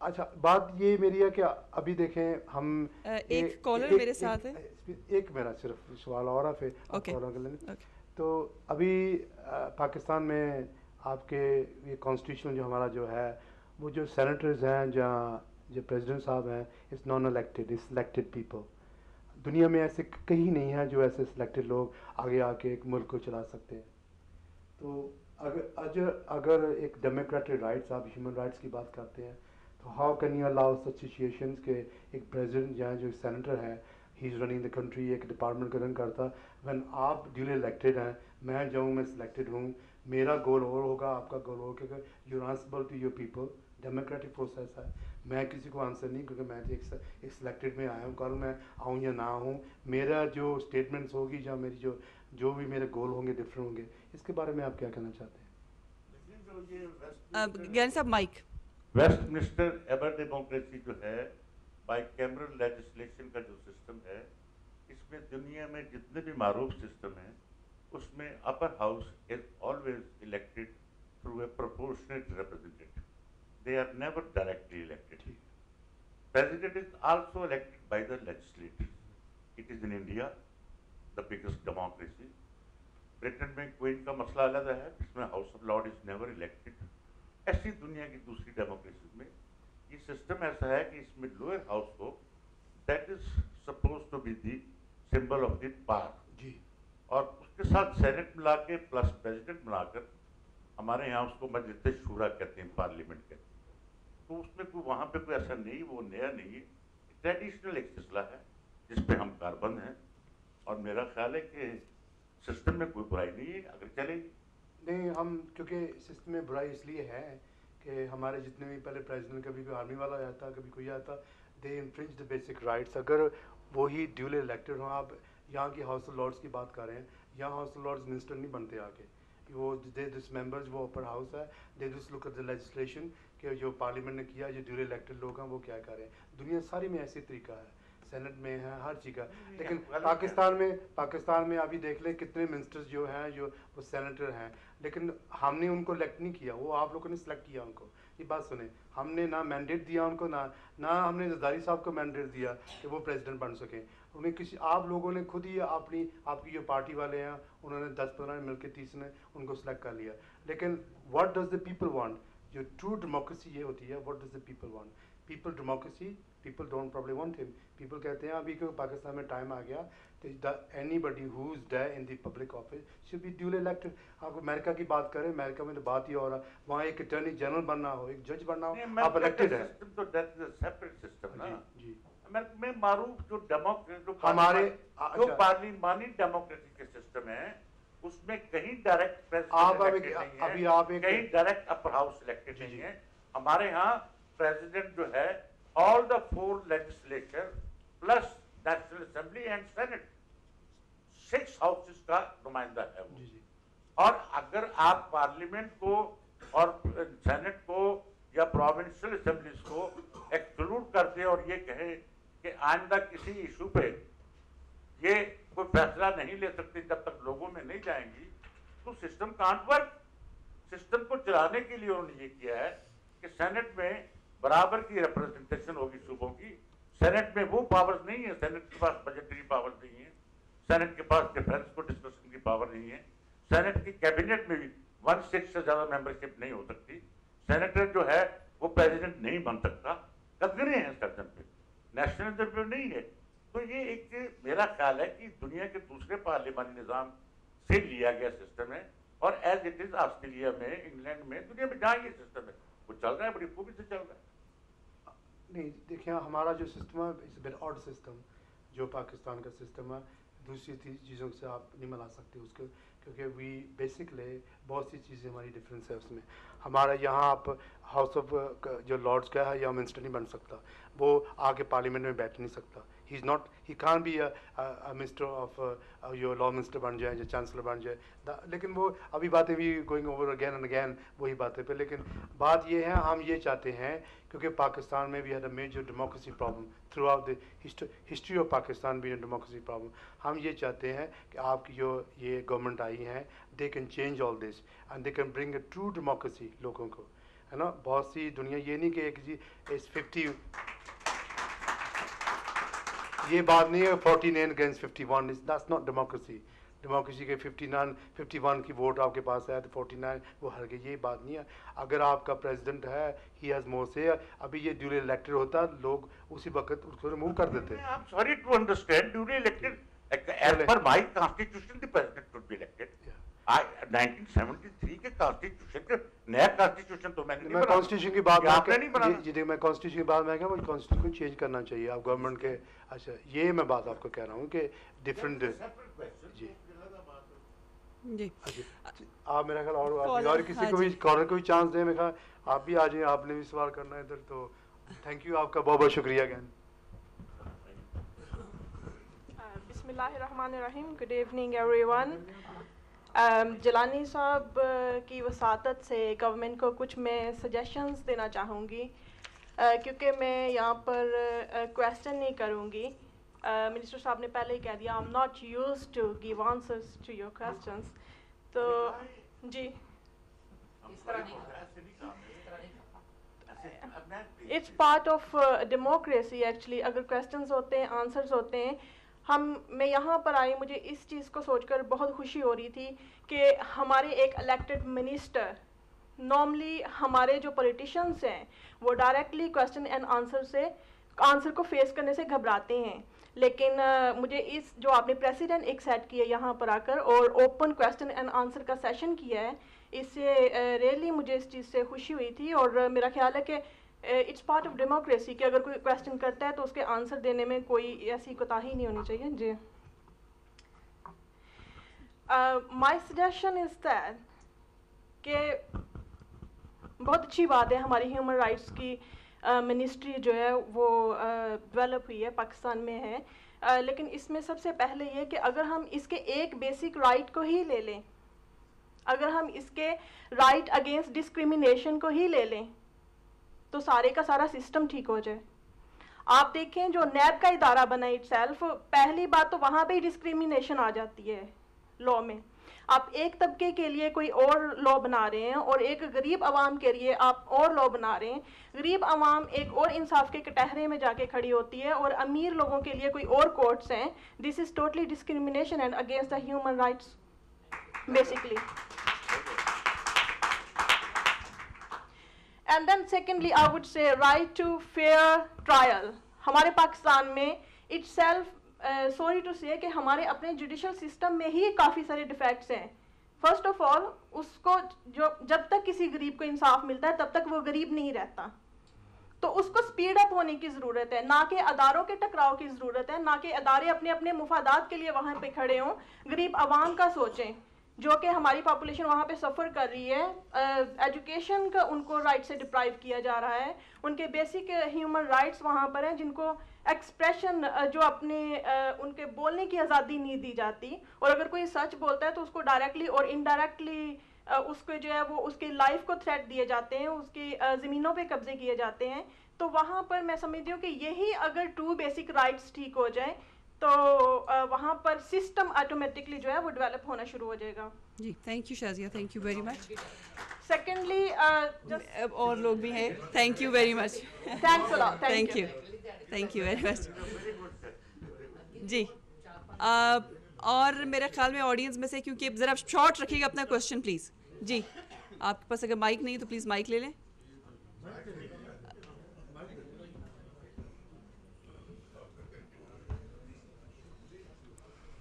अच्छा, बात ये मेरी है कि अभी देखें हम एक कॉलर मेरे साथ है, एक मेरा सिर्फ सवाल और है, फिर ओके। तो अभी पाकिस्तान में आपके ये कॉन्स्टिट्यूशन जो हमारा जो है, वो जो सेनेटर्स हैं, जहाँ जो प्रेसिडेंट साहब हैं, it's non elected, it's elected people. दुनिया में ऐसे कहीं नहीं है जो ऐसे सिलेक्टेड लोग आगे आके एक मुल्क को चला सकते हैं। तो अगर एक डेमोक्रेटिक राइट्स, आप ह्यूमन राइट्स की बात करते हैं, तो how can you allow such situations के एक प्रेसिडेंट जहाँ जो सेनेटर है, he is running the country, एक डिपार्टमेंट का रन करता, व्हेन आप ड्यूली इलेक्टेड हैं, मैं जाऊँ, मैं सिलेक्टेड हूँ, मेरा गोल और होगा, आपका गोल होगा, क्योंकि you are answerable to your people, democratic process है। मैं किसी को आंसर नहीं, क्योंकि मैं एक सिलेक्टेड में आया हूँ, कल मैं आऊँ या ना हूँ, मेरा जो स्टेटमेंट्स होगी या मेरी जो भी मेरे गोल होंगे डिफरेंट होंगे। इसके बारे में आप क्या कहना चाहते हैं? ज्ञान साहब माइक। वेस्टमिनिस्टर एबर डेमोक्रेसी जो है, बाइकैमरल लेजिस्लेशन का जो सिस्टम है, इसमें दुनिया में जितने भी मारूफ सिस्टम हैं, उसमें upper house is always elected through a proportionate representative. They are never directly elected. President is also elected by the legislators. It is in India, the biggest democracy. Britain में क्वीन का मसला अलग है, जिसमें house of Lord is never elected. ऐसी दुनिया की दूसरी डेमोक्रेसी में ये सिस्टम ऐसा है कि इसमें लोअर हाउस को, that is suppose to be the symbol of the power जी, और उसके साथ सेनेट मिला के प्लस प्रेसिडेंट मिलाकर, हमारे यहाँ उसको मजलिस शूरा कहते हैं, पार्लियामेंट कहते हैं। तो उसमें कोई वहाँ पे कोई ऐसा नहीं, वो नया नहीं है, ट्रेडिशनल एक सिलसिला है जिसपे हम कारबंद हैं, और मेरा ख्याल है कि सिस्टम में कोई बुराई नहीं है, अगर चलेगी। नहीं, हम क्योंकि सिस्टम में बुराई इसलिए है कि हमारे जितने भी पहले प्रेसिडेंट, कभी कोई आर्मी वाला आता, कभी कोई आता, दे इन्फ्रिंज द बेसिक राइट्स। अगर वही ड्यूली इलेक्टेड हो, आप यहाँ की हाउस ऑफ लॉर्ड्स की बात कर रहे हैं, यहाँ हाउस ऑफ लॉर्ड्स मिनिस्टर नहीं बनते आके, वो दे दिस मेंबर्स, वो अपर हाउस है, they this look at the legislation कि जो पार्लियामेंट ने किया, जो ड्यूली इलेक्टेड लोग हैं वो क्या कर रहे हैं। दुनिया सारी में ऐसी तरीका है, सेनेट में है, हर चीज़ का। लेकिन पाकिस्तान में अभी देख लें कितने मिनिस्टर्स जो हैं, जो वो सेनेटर हैं, लेकिन हमने उनको इलेक्ट नहीं किया, वो आप लोगों ने सिलेक्ट किया उनको। ये बात सुने, हमने ना मैंडेट दिया उनको, ना हमने जरदारी साहब को मैंडेट दिया कि वो प्रेसिडेंट बन सकें। उन्हें किसी, आप लोगों ने खुद ही आपकी जो पार्टी वाले हैं, उन्होंने 10-15 मिल के 30 ने उनको सिलेक्ट कर लिया। लेकिन what does the people want? जो ट्रू डेमोक्रेसी ये होती है, what does the people want? People democracy, people don't probably want him. People कहते हैं अभी क्योंकि पाकिस्तान में टाइम आ गया तो anybody who is there in the public office should be duly elected. आप अमेरिका की बात करें, अमेरिका में तो बात ही हो रहा, वहाँ एक अटॉर्नी जनरल बनना हो, एक जज बनना हो, आप इलेक्टेड है। तो that is a separate system ना जी अमेरिका में मारूफ जो हमारे जो पार्लिमानी डेमोक्रेसी के सिस्टम है उसमें कहीं डायरेक्ट आप प्रेसिडेंट अभी आप एक कहीं डायरेक्ट अपर हाउस इलेक्टेड नहीं है। हमारे यहाँ प्रेसिडेंट जो है all the 4 legislature plus national assembly and senate 6 houses का नुमाइंदा है वो। जी जी और अगर आप पार्लियामेंट को और सेनेट को या प्रोविंशियल असेंबलीज को एक्सक्लूड कर दे और ये कहे कि आइंदा किसी इशू पे ये कोई फैसला नहीं ले सकती जब तक लोगों में नहीं जाएंगी, तो सिस्टम कांट वर्क। सिस्टम को चलाने के लिए उन्होंने ये किया है कि सेनेट में बराबर की रिप्रेजेंटेशन होगी सूबों की। सेनेट में वो पावर्स नहीं है, सेनेट के पास बजटरी पावर्स नहीं है, सेनेट के पास डिफेंस को डिस्कशन की पावर नहीं है, सेनेट की कैबिनेट में भी 1/6 से ज्यादा मेंबरशिप नहीं हो सकती। सेनेटर जो है वो प्रेसिडेंट नहीं बन सकता। कदगरे हैं सर्जन पे, नेशनलिज्म पे नहीं है। तो ये एक मेरा ख्याल है कि दुनिया के दूसरे पार्लिमानी निज़ाम से लिया गया सिस्टम है और एज इट इज ऑस्ट्रेलिया में, इंग्लैंड में, दुनिया में जहाँ ये सिस्टम है वो चल रहा है, बड़ी खूबी से चल रहा है। नहीं देखिए, हमारा जो सिस्टम है इट्स बिट ऑड सिस्टम, जो पाकिस्तान का सिस्टम है। दूसरी चीज़ों से आप नहीं मिला सकते उसको, क्योंकि वी बेसिकली बहुत सी चीज़ें हमारी डिफरेंस है उसमें। हमारा यहाँ आप हाउस ऑफ जो लॉर्ड्स का है या मिनिस्टर नहीं बन सकता, वो आके पार्लियामेंट में बैठ नहीं सकता। He is not, he can be minister of your law minister बन जाए या चांसलर बन जाए। लेकिन वो अभी बातें भी going over again and again वही बातें पे। लेकिन बात ये है, हम ये चाहते हैं क्योंकि पाकिस्तान में we had a major democracy problem throughout the history of Pakistan be democracy problem. हम ये चाहते हैं कि आपकी जो ये गवर्नमेंट आई है, they can change all this and they can bring a true democracy लोगों को, है ना। बहुत सी दुनिया ये नहीं कि एक जी इस 50 ये बात नहीं है 49 against 51, that's not democracy. Democracy के 51 की वोट आपके पास है तो 49 वो हार गए, ये बात नहीं है। अगर आपका प्रेसिडेंट है, ही हैज़ मोर से, अभी ये ड्यूली इलेक्टेड होता, लोग उसी वक्त उसको रिमूव कर देते। I am sorry to understand, duly elected as per my constitution the president should be elected. 1973 के कॉन्स्टिट्यूशन के नया कॉन्स्टिट्यूशन तो मैंने नहीं, मैं कॉन्स्टिट्यूशन की बात आपने नहीं बना। जी देखिए, मैं कॉन्स्टिट्यूशन की बात मैं कह, कॉन्स्टिट्यूशन को चेंज करना चाहिए आप गवर्नमेंट के। अच्छा, ये मैं बात आपको कह रहा हूँ कि डिफरेंट जी जी आप मेरा ख्याल और किसी को भी कॉलर को भी चांस दें। मैं कहा आप भी आ जाइए, आपने भी सवाल करना है इधर। तो थैंक यू, आपका बहुत बहुत शुक्रिया अगैन। बिस्मिल्लाहिर्रहमानिर्रहीम, गुड इवनिंग एवरीवन। जलानी साहब की वसातत से गवर्नमेंट को कुछ मैं सजेशंस देना चाहूँगी, क्योंकि मैं यहाँ पर क्वेश्चन नहीं करूँगी। मिनिस्टर साहब ने पहले ही कह दिया, I am not used to give answers to your questions. तो जी it's part of democracy actually. अगर क्वेश्चंस होते हैं, आंसर्स होते हैं। मैं यहाँ पर आई, मुझे इस चीज़ को सोचकर बहुत खुशी हो रही थी कि हमारे एक इलेक्टेड मिनिस्टर, नॉर्मली हमारे जो पॉलिटिशियंस हैं वो डायरेक्टली क्वेश्चन एंड आंसर को फेस करने से घबराते हैं। लेकिन मुझे इस जो आपने प्रेसिडेंट एक सेट किया यहाँ पर आकर और ओपन क्वेश्चन एंड आंसर का सेशन किया है, इससे रियली मुझे इस चीज़ से खुशी हुई थी। और मेरा ख्याल है कि इट्स पार्ट ऑफ डेमोक्रेसी कि अगर कोई क्वेश्चन करता है तो उसके आंसर देने में कोई ऐसी कोताही नहीं होनी चाहिए। जी माय सजेशन इज़ दैट कि बहुत अच्छी बात है हमारी ह्यूमन राइट्स की मिनिस्ट्री जो है वो डेवलप हुई है, पाकिस्तान में है। लेकिन इसमें सबसे पहले ये कि अगर हम इसके एक बेसिक राइट को ही ले लें, अगर हम इसके राइट अगेंस्ट डिस्क्रिमिनेशन को ही ले लें तो सारे का सारा सिस्टम ठीक हो जाए। आप देखें जो नैब का इदारा बना इटसेल्फ, पहली बात तो वहाँ पे ही डिस्क्रिमिनेशन आ जाती है लॉ में। आप एक तबके के लिए कोई और लॉ बना रहे हैं और एक गरीब आवाम के लिए आप और लॉ बना रहे हैं। गरीब आवाम एक और इंसाफ के कटहरे में जाके खड़ी होती है और अमीर लोगों के लिए कोई और कोर्ट्स हैं। This is totally discrimination and against the human rights basically. And then secondly I would say right to fair trial. हमारे पाकिस्तान में इटसेल्फ सॉरी टू से कि हमारे अपने जुडिशल सिस्टम में ही काफ़ी सारे डिफेक्ट्स हैं. फर्स्ट ऑफ ऑल उसको जब तक किसी गरीब को इंसाफ मिलता है तब तक वो गरीब नहीं रहता. तो उसको स्पीड अप होने की ज़रूरत है, ना कि अदारों के टकराव की ज़रूरत है, ना कि अदारे अपने अपने मुफादात के लिए वहाँ पे खड़े हों. गरीब आवाम का सोचें जो कि हमारी पॉपुलेशन वहाँ पे सफ़र कर रही है. एजुकेशन का उनको राइट से डिप्राइव किया जा रहा है. उनके बेसिक ह्यूमन राइट्स वहाँ पर हैं जिनको एक्सप्रेशन जो अपने उनके बोलने की आज़ादी नहीं दी जाती. और अगर कोई सच बोलता है तो उसको डायरेक्टली और इनडायरेक्टली उसको जो है वो उसकी लाइफ को थ्रेट दिए जाते हैं, उसकी ज़मीनों पे कब्जे किए जाते हैं. तो वहाँ पर मैं समझती हूँ कि यही अगर 2 बेसिक राइट्स ठीक हो जाए तो वहाँ पर सिस्टम ऑटोमेटिकली जो है वो डेवलप होना शुरू हो जाएगा. जी thank you Shazia, thank you very much. Secondly और लोग भी हैं. Thank you very much. Thanks a lot. Thank you, thank you very much. जी और मेरे ख्याल में ऑडियंस में से, क्योंकि ज़रा शॉर्ट रखिएगा अपना क्वेश्चन प्लीज़. जी आपके पास अगर माइक नहीं तो प्लीज़ माइक ले लें.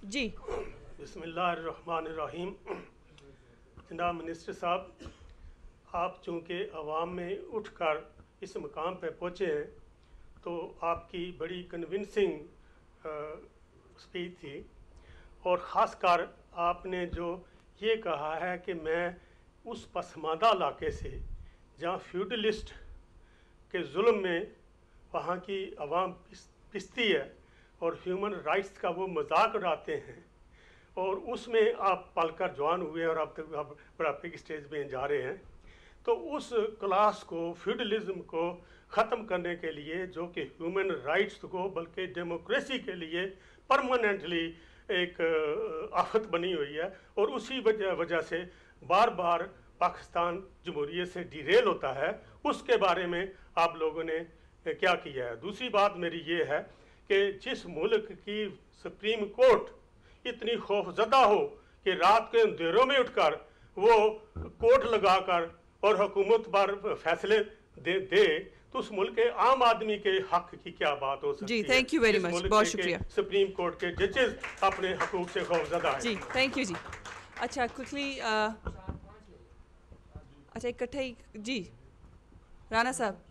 जी बिस्मिल्लाहिर्रहमानिर्रहीम. जनाब मिनिस्टर साहब, आप चूँकि अवाम में उठकर इस मुकाम पे पहुँचे हैं तो आपकी बड़ी कन्विंसिंग स्पीच थी. और ख़ासकर आपने जो ये कहा है कि मैं उस पसमानदा इलाके से जहाँ फ्यूडलिस्ट के जुल्म में वहाँ की आवाम पिसती है और ह्यूमन राइट्स का वो मजाक उड़ाते हैं, और उसमें आप पलकर जवान हुए और अब तक आप बुढ़ापे की स्टेज में जा रहे हैं. तो उस क्लास को, फ्यूडलिज्म को ख़त्म करने के लिए, जो कि ह्यूमन राइट्स को बल्कि डेमोक्रेसी के लिए परमानेंटली एक आफत बनी हुई है, और उसी वजह से बार बार पाकिस्तान जमहूरियत से डिरेल होता है, उसके बारे में आप लोगों ने क्या किया है. दूसरी बात मेरी ये है कि जिस मुल्क की सुप्रीम कोर्ट इतनी खौफजदा हो कि रात के अंधेरों में उठकर वो कोर्ट लगाकर और हुकूमत पर फैसले दे तो उस मुल्क के आम आदमी के हक की क्या बात हो सकती है. जी थैंक यू वेरी मच, बहुत शुक्रिया. सुप्रीम कोर्ट के जजेस अपने हकूक से खौफजदा हैं. जी थैंक यू. जी अच्छा क्विकली अच्छा इकट्ठे ही. जी राना साहब.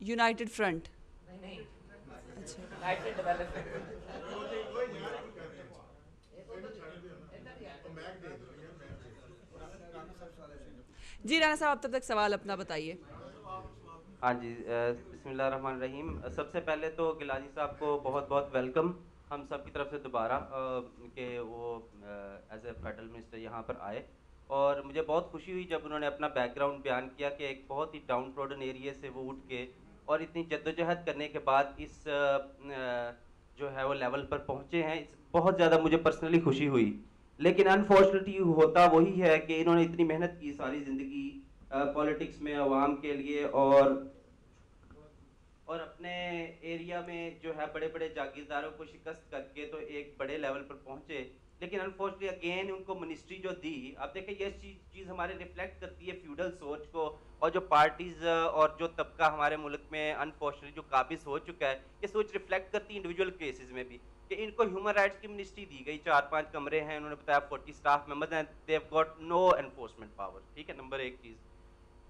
United front. जी राना साहब, आप तब तक सवाल अपना बताइए. हाँ जी, बिस्मिल्लाहिर्रहमानिर्रहीम. सबसे पहले तो गिलानी साहब को बहुत बहुत वेलकम हम सब की तरफ से दोबारा कि वो एज ए फेडरल मिनिस्टर यहाँ पर आए. और मुझे बहुत खुशी हुई जब उन्होंने अपना बैकग्राउंड बयान किया कि एक बहुत ही डाउन ट्रोडन एरिया से वो उठ के और इतनी जद्दोजहद करने के बाद इस जो है वो लेवल पर पहुँचे हैं. बहुत ज़्यादा मुझे पर्सनली खुशी हुई. लेकिन अनफॉर्चुनेटली होता वही है कि इन्होंने इतनी मेहनत की सारी ज़िंदगी पॉलिटिक्स में आवाम के लिए, और अपने एरिया में जो है बड़े बड़े जागीरदारों को शिकस्त करके तो एक बड़े लेवल पर पहुँचे. लेकिन अनफॉर्चुनेटली अगेन उनको मिनिस्ट्री जो दी, आप देखें ये चीज़ हमारे रिफ्लेक्ट करती है फ्यूडल सोच को, और जो पार्टीज़ और जो तबका हमारे मुल्क में अनफॉर्चुनेटली जो काबिज हो चुका है, ये सोच रिफ्लेक्ट करती है इंडिविजुअल केसेस में भी कि इनको ह्यूमन राइट्स की मिनिस्ट्री दी गई. 4-5 कमरे हैं, उन्होंने बताया 40 स्टाफ मेंबर्स हैं, they have got no enforcement power. ठीक है, नंबर 1 चीज़.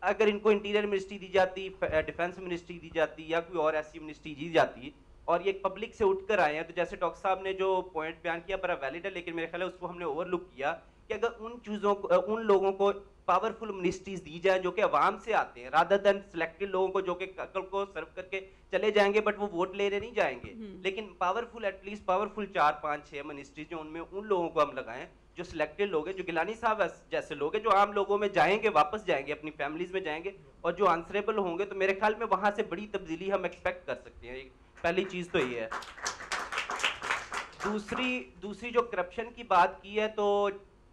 अगर इनको इंटीरियर मिनिस्ट्री दी जाती, डिफेंस मिनिस्ट्री दी जाती या कोई और ऐसी मिनिस्ट्री दी जाती, और ये पब्लिक से उठकर आए हैं, तो जैसे डॉक्टर साहब ने जो पॉइंट बयान किया बड़ा वैलिड है, लेकिन मेरे ख्याल है उसको हमने ओवरलुक किया कि अगर उन चीज़ों को, उन लोगों को पावरफुल मिनिस्ट्रीज दी जाए जो कि आवाम से आते हैं, रादर देन सिलेक्टेड लोगों को जो कि कल को सर्व करके चले जाएंगे बट वो वोट लेने नहीं जाएंगे. लेकिन पावरफुल, एटलीस्ट पावरफुल 4-5-6 मिनिस्ट्रीज जो उनमें उन लोगों को हम लगाएं जो सिलेक्टेड लोग हैं, जो गिलानी साहब जैसे लोग हैं, जो आम लोगों में जाएंगे, वापस जाएंगे, अपनी फैमिलीज में जाएंगे, और जो आंसरेबल होंगे. तो मेरे ख्याल में वहां से बड़ी तब्दीली हम एक्सपेक्ट कर सकते हैं. पहली चीज तो ये है. दूसरी जो करप्शन की बात की है, तो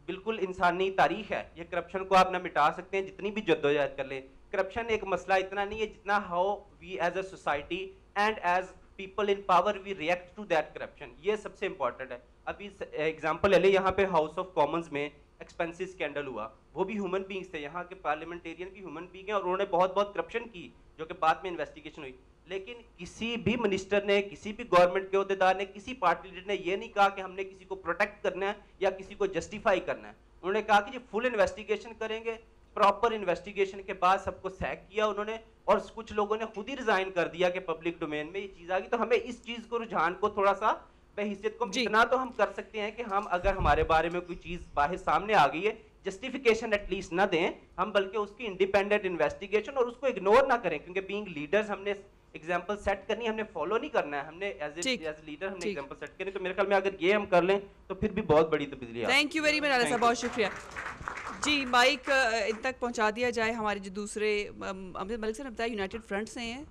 बिल्कुल इंसानी तारीख है, ये करप्शन को आप ना मिटा सकते हैं जितनी भी जद्दोजहद कर लें. करप्शन एक मसला इतना नहीं है जितना how we as a society and as people in power we react to that corruption, ये सबसे इंपॉर्टेंट है. अभी एग्जांपल ले लें, यहाँ पे हाउस ऑफ कॉमन्स में एक्सपेंसिव स्कैंडल हुआ, वो भी ह्यूमन बींग्स थे, यहाँ के पार्लियामेंटेरियन भी ह्यूमन बींग हैं और उन्होंने बहुत करप्शन की जो कि बाद में इन्वेस्टिगेशन हुई। लेकिन किसी भी मिनिस्टर ने, किसी भी गवर्नमेंट के अहदेदार ने, किसी पार्टी लीडर ने ये नहीं कहा कि हमने किसी को प्रोटेक्ट करना है या किसी को जस्टिफाई करना है। उन्होंने कहा कि जी फुल इन्वेस्टिगेशन करेंगे, प्रॉपर इन्वेस्टिगेशन के बाद सबको सैक किया उन्होंने, और कुछ लोगों ने खुद ही रिजाइन कर दिया कि पब्लिक डोमेन में ये चीज आ गई। तो हमें इस चीज को, रुझान को थोड़ा सा बहैसियत को इतना तो हम कर सकते हैं कि हम अगर हमारे बारे में कोई चीज बाहर सामने आ गई है, जस्टिफिकेशन एटलीस्ट ना दें हम, बल्कि उसकी इंडिपेंडेंट इन्वेस्टिगेशन और उसको इग्नोर ना करें, क्योंकि बीइंग लीडर्स हमने एग्जांपल सेट करनी, हमने फॉलो नहीं करना है, हमने एज लीडर हमने एग्जांपल सेट करनी। तो मेरे ख्याल में अगर ये हम कर लें तो फिर भी बहुत बड़ी तब्दीली आएगी। थैंक यू वेरी मच आला साहब, बहुत शुक्रिया जी। माइक इन तक पहुंचा दिया जाए। हमारे जो दूसरे अमित मलिक साहब ने बताया यूनाइटेड फ्रंट से हैं,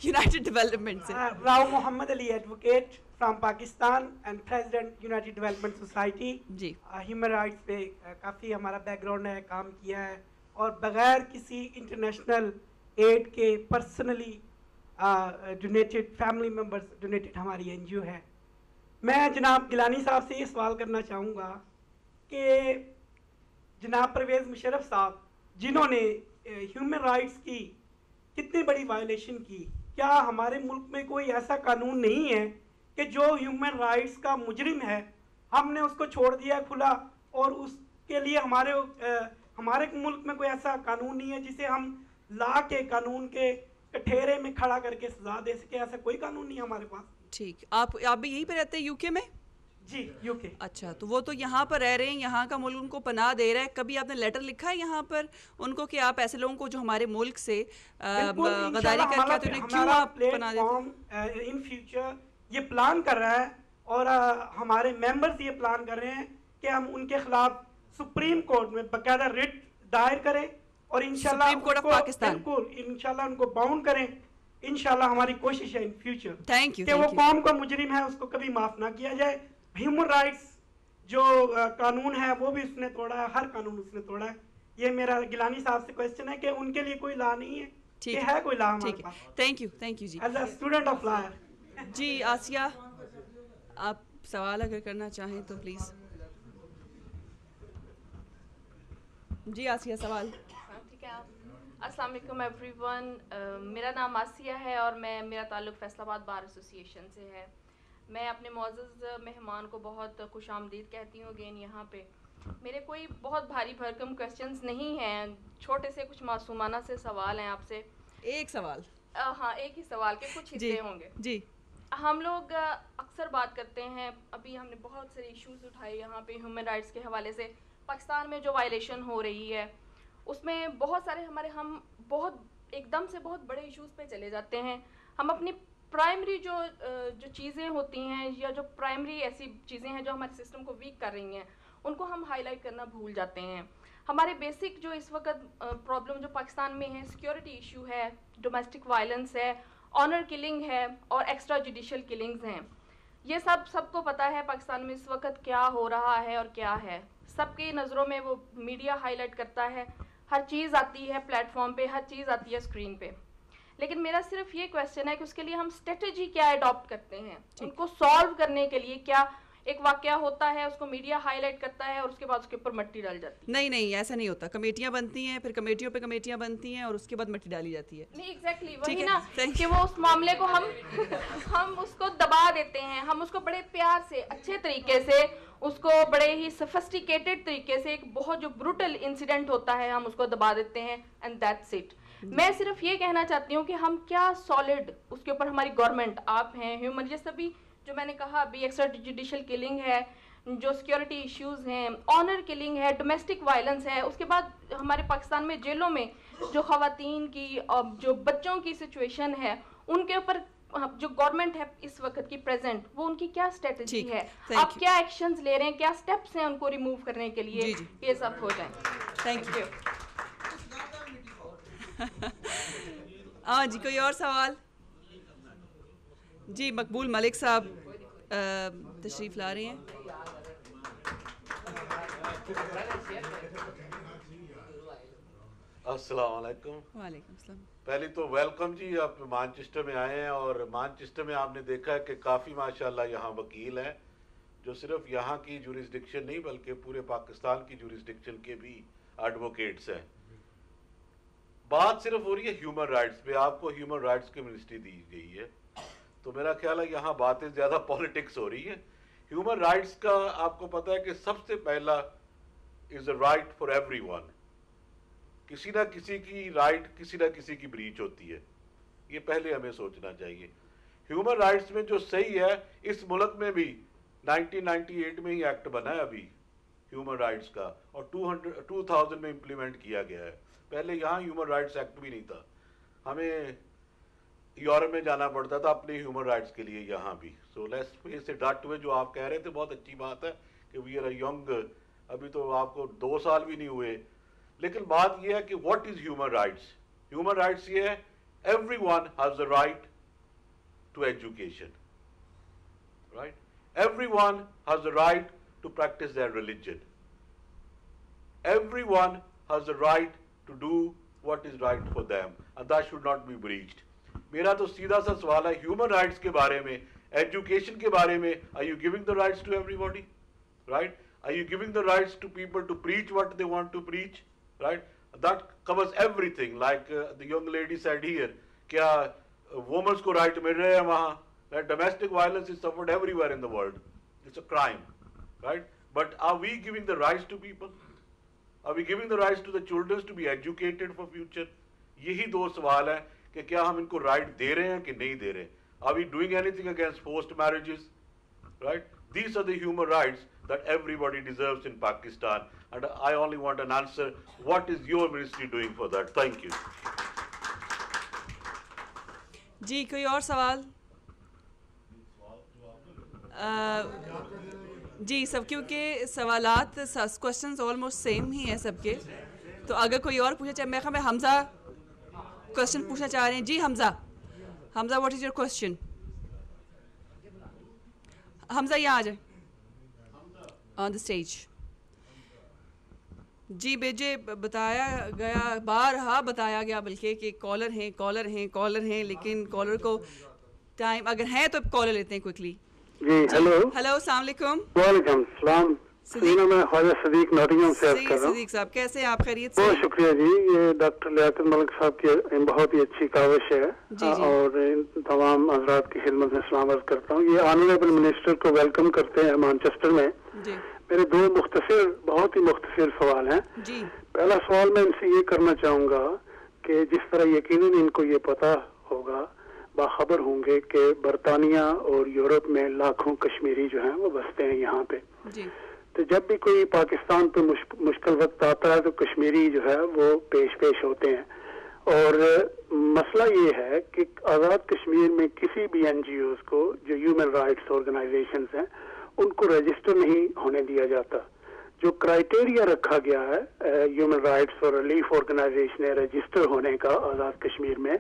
यूनाइटेड डेवलपमेंट से। Rao Mohammad Ali advocate from Pakistan and president united development society ji. Human rights पे काफ़ी हमारा बैकग्राउंड है, काम किया है, और बगैर किसी इंटरनेशनल एड के personally donated, family members donated हमारी एनजीओ है। मैं जनाब गिलानी साहब से ये सवाल करना चाहूँगा कि जनाब परवेज़ मुशर्रफ साहब जिन्होंने ह्यूमन राइट्स की कितनी बड़ी वायलेशन की, क्या हमारे मुल्क में कोई ऐसा कानून नहीं है कि जो ह्यूमन राइट्स का मुजरिम है हमने उसको छोड़ दिया खुला, और उसके लिए हमारे मुल्क में कोई ऐसा कानून नहीं है जिसे हम ला के कानून के कठेरे में खड़ा करके सजा दे सके? ऐसा कोई कानून नहीं है हमारे पास। ठीक, आप भी यहीं पे रहते हैं यूके में? जी, यूके। अच्छा, तो वो तो यहाँ पर रह रहे हैं, यहाँ का मुल्क उनको पनाह दे रहा है। कभी आपने लेटर लिखा है यहाँ पर उनको कि आप ऐसे लोगों को जो हमारे मुल्क से गद्दारी करके आते हैं क्यों आप पनाह देते? इन फ्यूचर ये प्लान कर रहा है और हमारे मेंबर्स ये प्लान कर रहे हैं कि हम उनके खिलाफ सुप्रीम कोर्ट में बकायदा रिट दायर करें और इंशाल्लाह सुप्रीम कोर्ट ऑफ पाकिस्तान, बिल्कुल इंशाल्लाह उनको बाउंड करें। इंशाल्लाह हमारी कोशिश है इन फ्यूचर थैंक यू कि वो कौम का मुजरिम है उसको कभी माफ ना किया जाए। ह्यूमन राइट्स जो कानून है वो भी उसने तोड़ा है, हर कानून उसने तोड़ा है। ये मेरा गिलानी साहब से क्वेश्चन है कि उनके लिए कोई लॉ नहीं है, ये है कोई लॉ हमारे पास? थैंक यू जी। As a student of law जी। आसिया, आप सवाल अगर करना चाहें तो प्लीज। जी आसिया, सवाल। ठीक है। अस्सलाम वालेकुम एवरीवन, मेरा नाम आसिया है और मेरा ताल्लुक़ फैसलाबाद बार एसोसिएशन से है। मैं अपने मुअज़्ज़ज़ मेहमान को बहुत खुशामदीद कहती हूँ अगेन यहाँ पे। मेरे कोई बहुत भारी भरकम क्वेश्चंस नहीं हैं, छोटे से कुछ मासूमाना से सवाल हैं आपसे। एक सवाल? हाँ, एक ही सवाल के कुछ हिस्से होंगे जी। हम लोग अक्सर बात करते हैं, अभी हमने बहुत सारे इश्यूज उठाए यहाँ पे ह्यूमन राइट्स के हवाले से। पाकिस्तान में जो वायलेशन हो रही है उसमें बहुत सारे हम बहुत एकदम से बहुत बड़े इश्यूज पे चले जाते हैं। हम अपनी प्राइमरी जो चीज़ें होती हैं या जो प्राइमरी ऐसी चीज़ें हैं जो हमारे सिस्टम को वीक कर रही हैं उनको हम हाईलाइट करना भूल जाते हैं। हमारे बेसिक जो इस वक्त प्रॉब्लम जो पाकिस्तान में है, सिक्योरिटी इशू है, डोमेस्टिक वायलेंस है, ऑनर किलिंग है और एक्स्ट्रा जुडिशल किलिंग्स हैं। ये सबको पता है पाकिस्तान में इस वक्त क्या हो रहा है और क्या है। सबकी नज़रों में वो मीडिया हाईलाइट करता है, हर चीज़ आती है प्लेटफॉर्म पे, हर चीज़ आती है स्क्रीन पे। लेकिन मेरा सिर्फ ये क्वेश्चन है कि उसके लिए हम स्ट्रेटजी क्या अडॉप्ट करते हैं, उनको सॉल्व करने के लिए। क्या एक वाकया होता है उसको मीडिया हाईलाइट करता है और उसके बाद उसके ऊपर मिट्टी डाल जाती है? नहीं, ऐसा नहीं होता। कमेटियां बनती हैं, फिर कमेटियों पे कमेटियां बनती हैं और उसके बाद मिट्टी डाली जाती है। नहीं, एग्जैक्टली वही ना कि वो उस मामले को हम उसको दबा देते हैं, हम उसको बड़े प्यार से अच्छे तरीके से, उसको बड़े ही सोफिस्टिकेटेड तरीके से, एक बहुत जो ब्रूटल इंसिडेंट होता है हम उसको दबा देते हैं एंड दैट्स इट। मैं सिर्फ ये कहना चाहती हूँ कि हम क्या सॉलिड उसके ऊपर, हमारी गवर्नमेंट, आप हैं, ह्यूमन, ये सभी जो मैंने कहा अभी, एक्स्ट्रा जुडिशल किलिंग है, जो सिक्योरिटी इश्यूज हैं, ऑनर किलिंग है, डोमेस्टिक वायलेंस है। उसके बाद हमारे पाकिस्तान में जेलों में जो ख़वातीन की, जो बच्चों की सिचुएशन है, उनके ऊपर जो गवर्नमेंट है इस वक्त की प्रेजेंट, वो उनकी क्या स्ट्रेटजी है, आप क्या एक्शंस ले रहे हैं, क्या स्टेप्स हैं उनको रिमूव करने के लिए, ये सब हो जाए। Thank you. हाँ जी, कोई और सवाल? जी, मकबूल मलिक साहब तशरीफ़ ला रहे हैं। अस्सलाम वालेकुम। वालेकुम अस्सलाम। पहले तो वेलकम जी, आप मैनचेस्टर में आए हैं और मैनचेस्टर में आपने देखा है कि काफ़ी माशाल्लाह यहाँ वकील हैं जो सिर्फ यहाँ की जुरिस्डिक्शन नहीं बल्कि पूरे पाकिस्तान की जुरिस्डिक्शन के भी एडवोकेट्स हैं। बात सिर्फ हो रही है ह्यूमन राइट्स पे, आपको ह्यूमन राइट्स की मिनिस्ट्री दी गई है, तो मेरा ख्याल है यहाँ बातें ज़्यादा पॉलिटिक्स हो रही है। ह्यूमन राइट्स का आपको पता है कि सबसे पहला is a right for everyone. किसी ना किसी की राइट किसी ना किसी की ब्रीच होती है, ये पहले हमें सोचना चाहिए। ह्यूमन राइट्स में जो सही है, इस मुल्क में भी 1998 में ही एक्ट बना है अभी ह्यूमन राइट्स का, और 2000 में इम्प्लीमेंट किया गया है। पहले यहाँ ह्यूमन राइट्स एक्ट भी नहीं था, हमें यूरोप में जाना पड़ता था अपने ह्यूमन राइट्स के लिए, यहाँ भी। So let's face it that way. जो आप कह रहे थे बहुत अच्छी बात है कि वी आर अ यंग, अभी तो आपको 2 साल भी नहीं हुए, लेकिन बात यह है कि what is human rights. Human rights ये है everyone has the right to education, right? Everyone has the right to practice their religion. Everyone has the right to do what is right for them, and that should not be breached. मेरा तो सीधा सा सवाल है ह्यूमन राइट्स के बारे में, एजुकेशन के बारे में, are you giving the rights to everybody, right? Are you giving the rights to people to preach what they want to preach, right? That covers everything, like the young lady said here, क्या वुमेन्स को राइट मिल रहे हैं वहाँ? Domestic violence is suffered everywhere in the world. It's a crime, right? But are we giving the rights to people? Are we giving the rights to the children to be educated for future? यही 2 सवाल हैं कि क्या हम इनको राइट दे रहे हैं कि नहीं दे रहे। Are we doing anything against forced marriages, right? These are the human rights that everybody deserves in Pakistan, and I only want an answer. What is your ministry doing for that? Thank you. जी कोई और सवाल? जी सब, क्योंकि सवालात क्वेश्चंस ऑलमोस्ट सेम ही हैं सबके, तो अगर कोई और पूछना चाहे, मैं ख्याल में हमजा क्वेश्चन पूछना चाह रहे हैं। जी Hamza, what is your question? Hamza यहाँ आ जाए ऑन द स्टेज। जी बेजे बताया गया, बारहा बताया गया बल्कि कि कॉलर हैं, लेकिन कॉलर को टाइम अगर है तो कॉलर लेते हैं क्विकली। जी हेलो अस्सलाम वालेकुम। वालेकुम सलाम। मैं ख्वाजा सदीक नॉटिंगहम से अर्ज कर रहा हूं। सदीक साहब कैसे हैं आप? खैरियत से? बहुत शुक्रिया जी। ये डॉक्टर लियाकत मलिक साहब की बहुत ही अच्छी काविश है और इन तमाम हजरात की खिदमत में सलाम अर्ज करता हूँ। ये ऑनरेबल मिनिस्टर को वेलकम करते हैं मैनचेस्टर में। मेरे 2 बहुत ही मुख्तसर सवाल हैं। पहला सवाल मैं इनसे ये करना चाहूँगा कि जिस तरह यकीनन इनको ये पता होगा, बाखबर होंगे कि बरतानिया और यूरोप में लाखों कश्मीरी जो हैं वो बसते हैं यहाँ पे। तो जब भी कोई पाकिस्तान पे मुश्किल वक्त आता है तो कश्मीरी जो है वो पेश होते हैं। और मसला ये है कि आज़ाद कश्मीर में किसी भी NGOs को जो ह्यूमन राइट्स ऑर्गेनाइजेशंस हैं उनको रजिस्टर नहीं होने दिया जाता। जो क्राइटेरिया रखा गया है ह्यूमन राइट्स और रिलीफ ऑर्गेनाइजेशन रजिस्टर होने का आज़ाद कश्मीर में,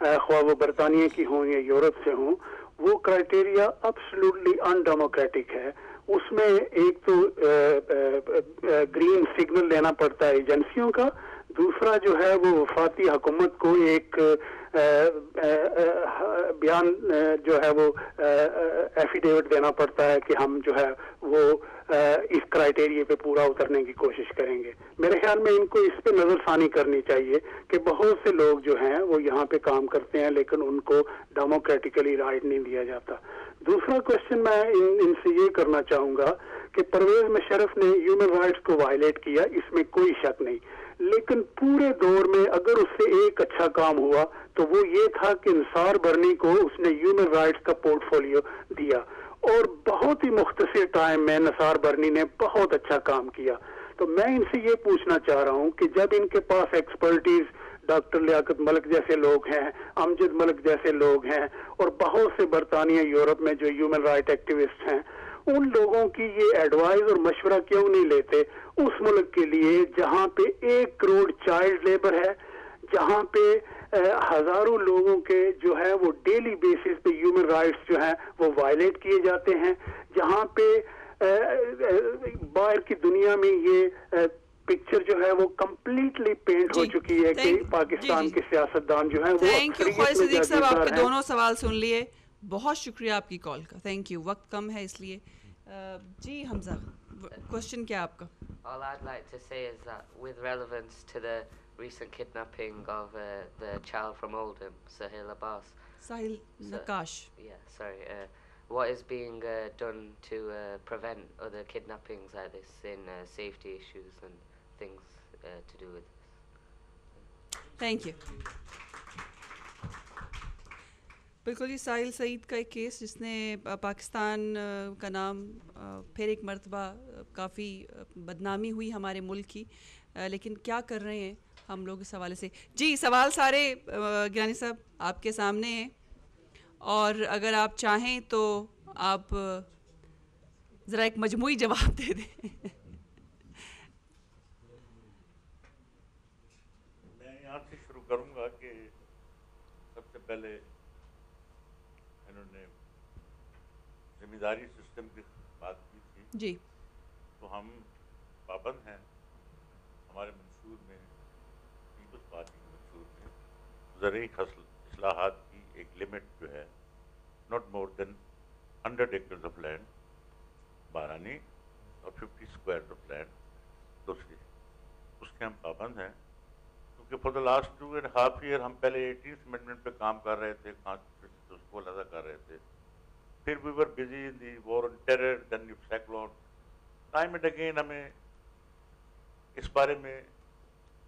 ख्वाह वो बरतानिया की हों या यूरोप से हों, वो क्राइटेरिया एब्सोल्युटली अनडेमोक्रेटिक है। उसमें एक तो ग्रीन सिग्नल लेना पड़ता है एजेंसियों का, दूसरा जो है वो वफाती हुकूमत को एक बयान जो है वो एफिडेविट देना पड़ता है कि हम जो है वो इस क्राइटेरिया पे पूरा उतरने की कोशिश करेंगे। मेरे ख्याल में इनको इस पे नजरसानी करनी चाहिए कि बहुत से लोग जो हैं वो यहाँ पे काम करते हैं लेकिन उनको डेमोक्रेटिकली राइट नहीं दिया जाता। दूसरा क्वेश्चन मैं इनसे ये करना चाहूँगा कि परवेज मुशर्रफ ने ह्यूमन राइट्स को वायलेट किया, इसमें कोई शक नहीं, लेकिन पूरे दौर में अगर उससे एक अच्छा काम हुआ तो वो ये था कि निसार बरनी को उसने ह्यूमन राइट्स का पोर्टफोलियो दिया और बहुत ही मुख्तसर टाइम में निसार बरनी ने बहुत अच्छा काम किया। तो मैं इनसे ये पूछना चाह रहा हूँ कि जब इनके पास एक्सपर्टीज डॉक्टर लियाकत मलिक जैसे लोग हैं, अमजद मलिक जैसे लोग हैं और बहुत से बरतानिया यूरोप में जो ह्यूमन राइट एक्टिविस्ट हैं, उन लोगों की ये एडवाइस और मशवरा क्यों नहीं लेते उस मुल्क के लिए जहाँ पे 1 करोड़ चाइल्ड लेबर है, जहाँ पे हजारों लोगों के जो है वो डेली बेसिस पे ह्यूमन राइट्स जो हैं वो वायलेट किए जाते हैं, जहाँ पे बाहर की दुनिया में ये पिक्चर जो है वो कंप्लीटली पेंट हो चुकी है कि पाकिस्तान के सियासतदान जो हैं वो थैंक यू ख्वाजा सदीक साहब, आपके दोनों सवाल सुन लिए। बहुत शुक्रिया आपकी कॉल का, थैंक यू। वक्त कम है इसलिए जी हमजा, क्वेश्चन क्या आपका? All I'd like to say is that with relevance to the recent kidnapping of the child from Oldham, Sahil Abbas. Sahil Nakash. Yeah, sorry. What is being done to prevent other kidnappings like this in safety issues and things to do with this? Thank you. बिल्कुल ही साहिल सईद का एक केस जिसने पाकिस्तान का नाम फिर एक मर्तबा काफ़ी बदनामी हुई हमारे मुल्क की, लेकिन क्या कर रहे हैं हम लोग इस हवाले से? जी सवाल सारे गिलानी साहब आपके सामने हैं और अगर आप चाहें तो आप ज़रा एक मजमूई जवाब दे दें। मैं यहाँ से शुरू करूँगा कि सबसे पहले इन्होंने जिम्मेदारी सिस्टम की बात की थी जी, तो हम पाबंद हैं हमारे मंशूर में, पीपल्स पार्टी के मंशूर में ज़रूरी इस्लाहात की एक लिमिट जो है not more than 100 acres of land बारानी और 50 स्क्वायर ऑफ लैंड दूसरी, उसके हम पाबंद हैं क्योंकि फॉर द लास्ट 2.5 years हम पहले 18th अमेंडमेंट पे काम कर रहे थे, कॉन्स्टिट्यूशन उसको अलग कर रहे थे, फिर we were busy in the war on terror, then cyclone, time and again हमें इस बारे में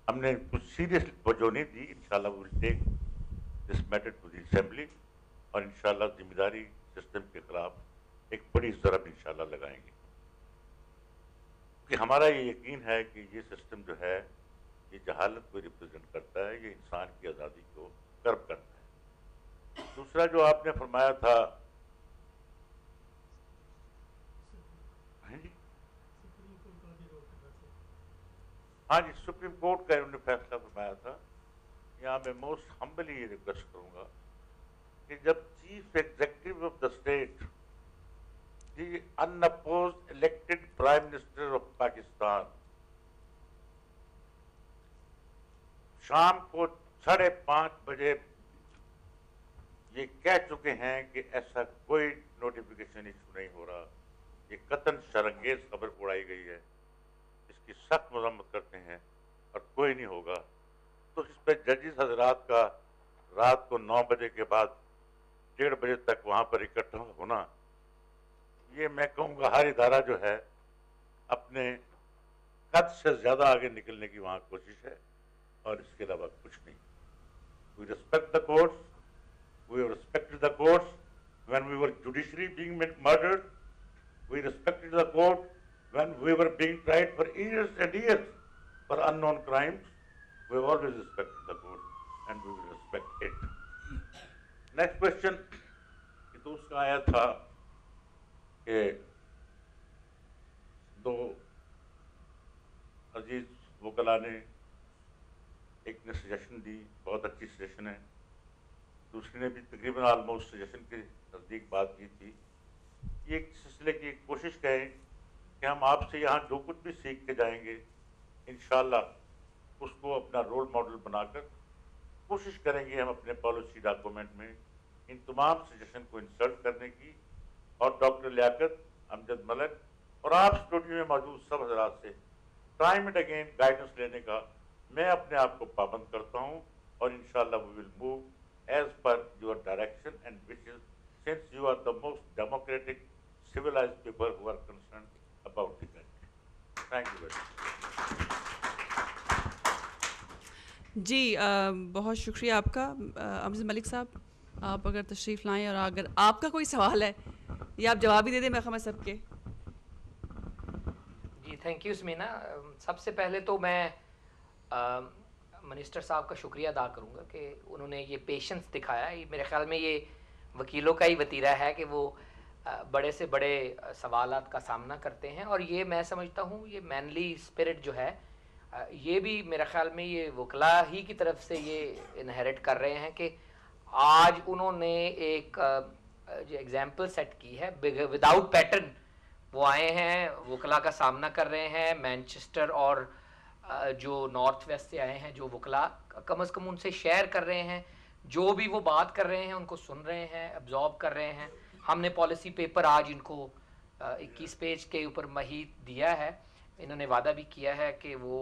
हमने कुछ सीरियस वजह नहीं दी। इंशाल्लाह we will take this matter to the assembly और इंशाल्लाह जिम्मेदारी सिस्टम के खिलाफ एक बड़ी ज़रब इंशाल्लाह लगाएंगे कि हमारा ये यकीन है कि ये सिस्टम जो है ये जहालत को रिप्रेजेंट करता है, ये इंसान की आज़ादी को कर्ब करता है। दूसरा जो आपने फरमाया था, हाँ जी, सुप्रीम कोर्ट का उन्होंने फैसला फरमाया था, यहाँ मैं मोस्ट हम्बली ये रिक्वेस्ट करूँगा कि जब chief executive of the state, the unopposed elected prime minister of Pakistan, शाम को 5:30 बजे ये कह चुके हैं कि ऐसा कोई नोटिफिकेशन इशू नहीं हो रहा, ये कतन शर्मंगेज खबर उड़ाई गई है, इसकी सख्त मजम्मत करते हैं और कोई नहीं होगा, तो इस पर जजेस हजरात का रात को 9 बजे के बाद 1:30 बजे तक वहाँ पर इकट्ठा होना, ये मैं कहूँगा हर इदारा जो है अपने कद से ज़्यादा आगे निकलने की वहाँ कोशिश है और इसके अलावा कुछ नहीं। We respect the courts, we respected the courts when we were judiciary being murdered, we respected the court when we were being tried for years and years for unknown crimes, we have always respected the court and we will respect it. Next question, ये तो उसका आया था कि 2 अजीज वकला ने एक ने सजेशन दी, बहुत अच्छी सजेशन है, दूसरी ने भी तकरीबन ऑलमोस्ट सजेशन के नज़दीक बात की थी। ये एक सिलसिले की एक कोशिश करें कि हम आपसे यहाँ जो कुछ भी सीख के जाएंगे इंशाल्लाह उसको अपना रोल मॉडल बनाकर कोशिश करेंगे हम अपने पॉलिसी डॉक्यूमेंट में इन तमाम सजेशन को इंसर्ट करने की, और डॉक्टर लियाकत, अमजद मलिक और आप स्टूडियो में मौजूद सब हजरात से टाइम एंड अगेन गाइडेंस लेने का मैं अपने आप को पाबंद करता हूँ और इंशाल्लाह we will move as per your direction and wishes since you are the most democratic civilized people who are concerned about the country. Thank you very much. जी बहुत शुक्रिया आपका। अमजद मलिक साहब, आप अगर तशरीफ़ लाएं और अगर आपका कोई सवाल है या आप जवाब ही दे दें मैं समझ सबके। जी थैंक यू समीना। सबसे पहले तो मैं मिनिस्टर साहब का शुक्रिया अदा करूँगा कि उन्होंने ये पेशेंस दिखाया। मेरे ख्याल में ये वकीलों का ही वतीरा है कि वो बड़े से बड़े सवालात का सामना करते हैं, और ये मैं समझता हूँ ये मैनली स्पिरिट जो है ये भी मेरे ख्याल में ये वकला ही की तरफ से ये इनहेरिट कर रहे हैं कि आज उन्होंने एक जो एग्जाम्पल सेट की है विदाउट पैटर्न। वो आए हैं, वकला का सामना कर रहे हैं, मैनचेस्टर और जो नॉर्थ वेस्ट से आए हैं जो वकला, कम अज़ कम उनसे शेयर कर रहे हैं, जो भी वो बात कर रहे हैं उनको सुन रहे हैं, अब्जॉर्ब कर रहे हैं। हमने पॉलिसी पेपर आज इनको 21 पेज के ऊपर महीत दिया है। इन्होंने वादा भी किया है कि वो